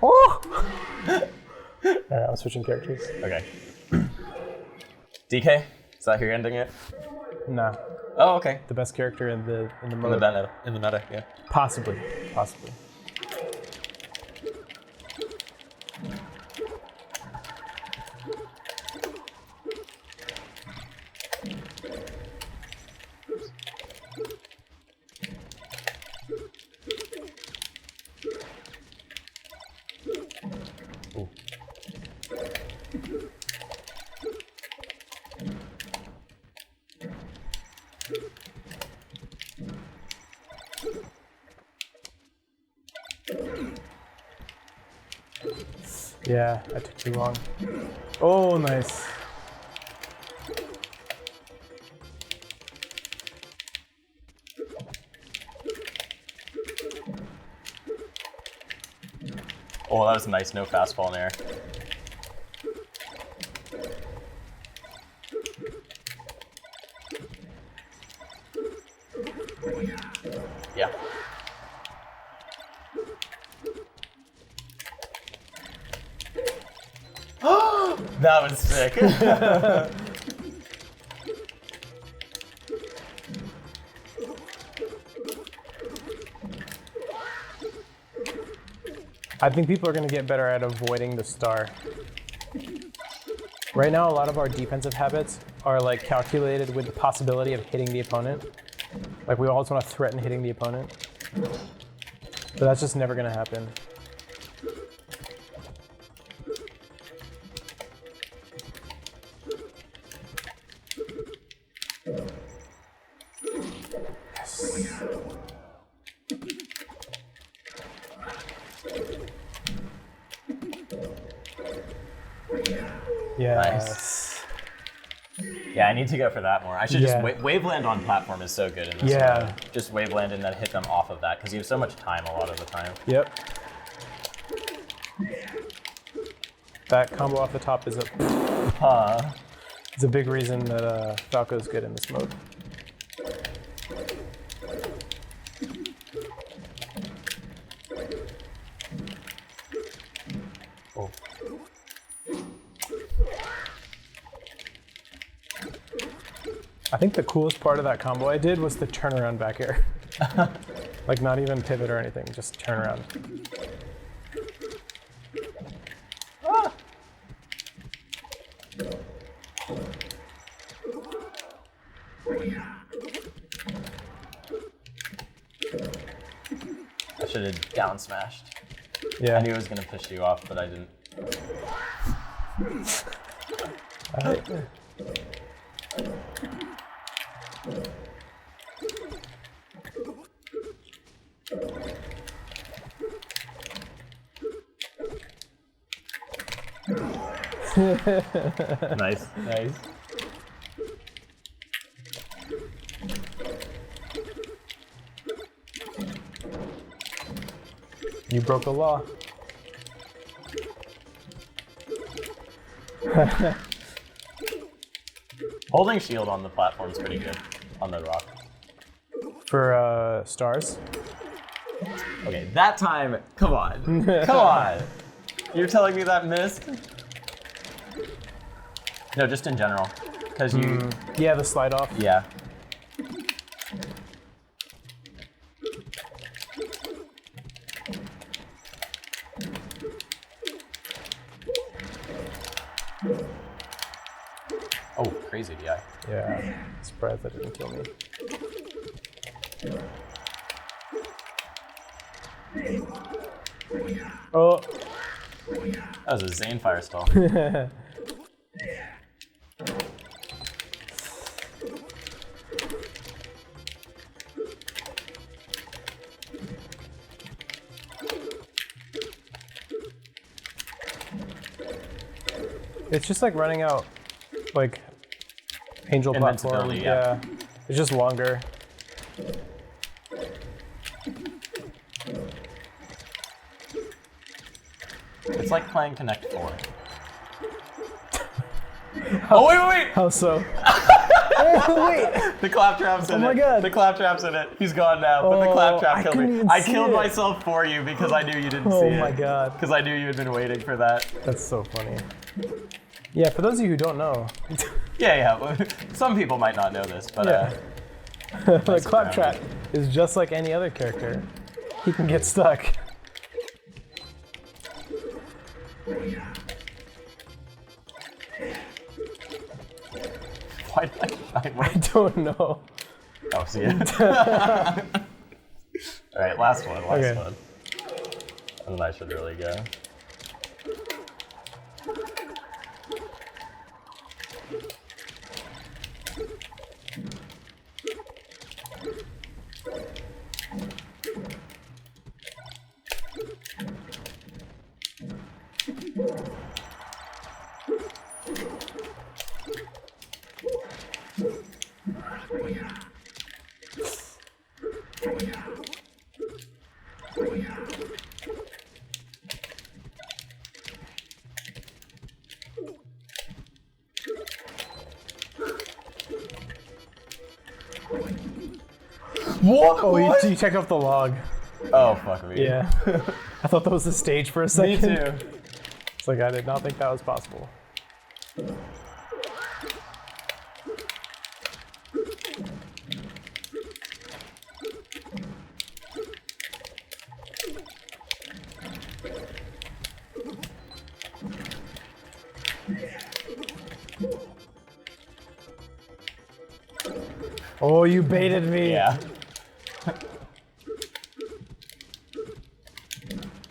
Oh! Alright, I'm switching characters. Okay. DK? Is that who you're ending it? Nah. Oh, okay. The best character in the In the mode. meta. In the meta, yeah. Possibly. Ooh. Yeah, I took too long. Oh, nice. Oh, that was nice. No fastball in there. Yeah. That was sick. I think people are going to get better at avoiding the star. Right now, a lot of our defensive habits are like calculated with the possibility of hitting the opponent. Like we always want to threaten hitting the opponent. But that's just never going to happen. Nice. Yeah, I need to go for that more. I should just waveland on platform is so good in this. Yeah. Just waveland and then hit them off of that because you have so much time a lot of the time. Yep. That combo off the top is it's a big reason that Falco's good in this mode. Oh. I think the coolest part of that combo I did was the turnaround back air. Like not even pivot or anything, just turn around. Ah. I should have down smashed. Yeah. I knew it was going to piss you off, but I didn't. Nice. Nice. You broke the law. Holding shield on the platform is pretty good on the rock. For stars? Okay, that time, come on. Come on. You're telling me that missed? No, just in general. Because you... Yeah, the slide off. Yeah. Oh, crazy DI. Yeah, surprised that didn't kill me. Oh. That was a Zain firestall. It's just like running out, like, Angel platform. Yeah. It's just longer. It's like playing Connect 4. Oh, wait! How so? Oh, wait! The claptrap's in it. Oh my god. The claptrap's in it. He's gone now, but the claptrap killed me. I killed it. myself for you because I knew you didn't see it. Oh my god. Because I knew you had been waiting for that. That's so funny. Yeah, for those of you who don't know. Yeah. Some people might not know this, but the claptrap is just like any other character. He can get stuck. Why did I find one? I don't know. Oh, see it. All right, last one. And then I should really go. What? Oh, you checked off the log. Oh, fuck me. Yeah. I thought that was the stage for a second. Me too. It's like, I did not think that was possible. Oh, you baited me. Yeah.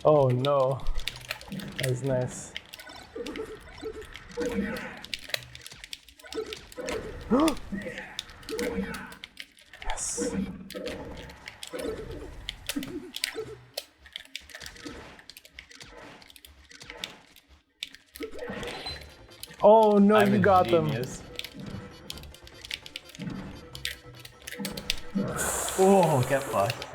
Oh no. That's nice. Yes. Oh no, I'm you a got genius. Oh, get fucked.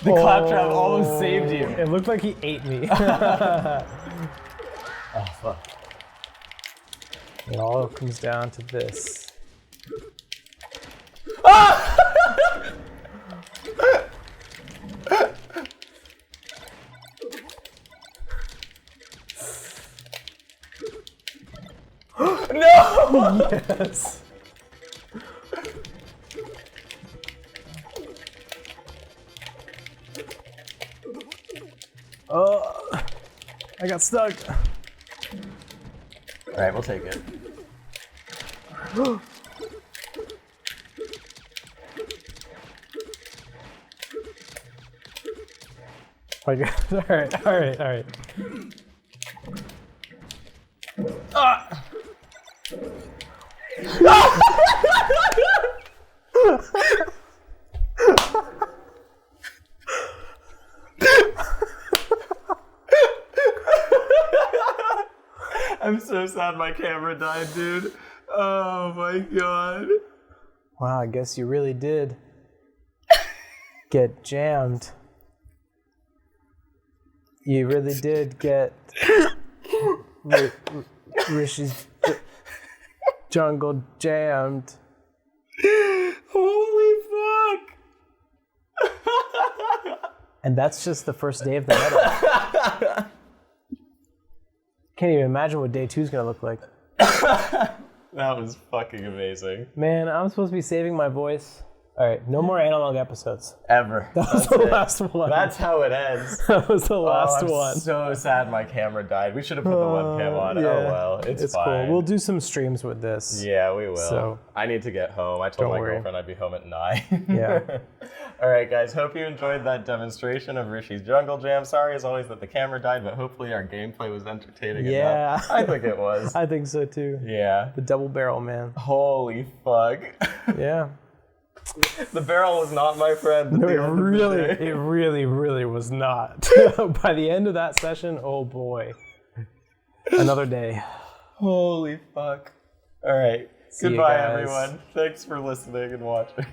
The claptrap almost saved you. It looked like he ate me. Oh, fuck. It all comes down to this. No! Yes. Oh, I got stuck. All right, we'll take it. My God. All right. Ah! I'm so sad my camera died, dude. Oh my god. Wow, I guess you really did get jammed. You really did get Rishis Jungle jammed. Holy fuck. And that's just the first day of the meta. Can't even imagine what day 2 is gonna look like. That was fucking amazing. Man, I'm supposed to be saving my voice. All right, no more analog episodes. Ever. That was the last one. That's how it ends. That was the last I'm one. so sad my camera died. We should have put the webcam on. Yeah. Oh well, it's fine. Cool. We'll do some streams with this. Yeah, we will. So, I need to get home. I told don't my worry. girlfriend I'd be home at 9. Yeah. All right, guys. Hope you enjoyed that demonstration of Rishis Jungle Jam. Sorry as always that the camera died, but hopefully our gameplay was entertaining Yeah. enough. I think it was. I think so too. Yeah. The double barrel, man. Holy fuck. Yeah. The barrel was not my friend. No, it really was not. By the end of that session, oh boy. Another day. Holy fuck. All right. See you Goodbye, guys. everyone. Thanks for listening and watching.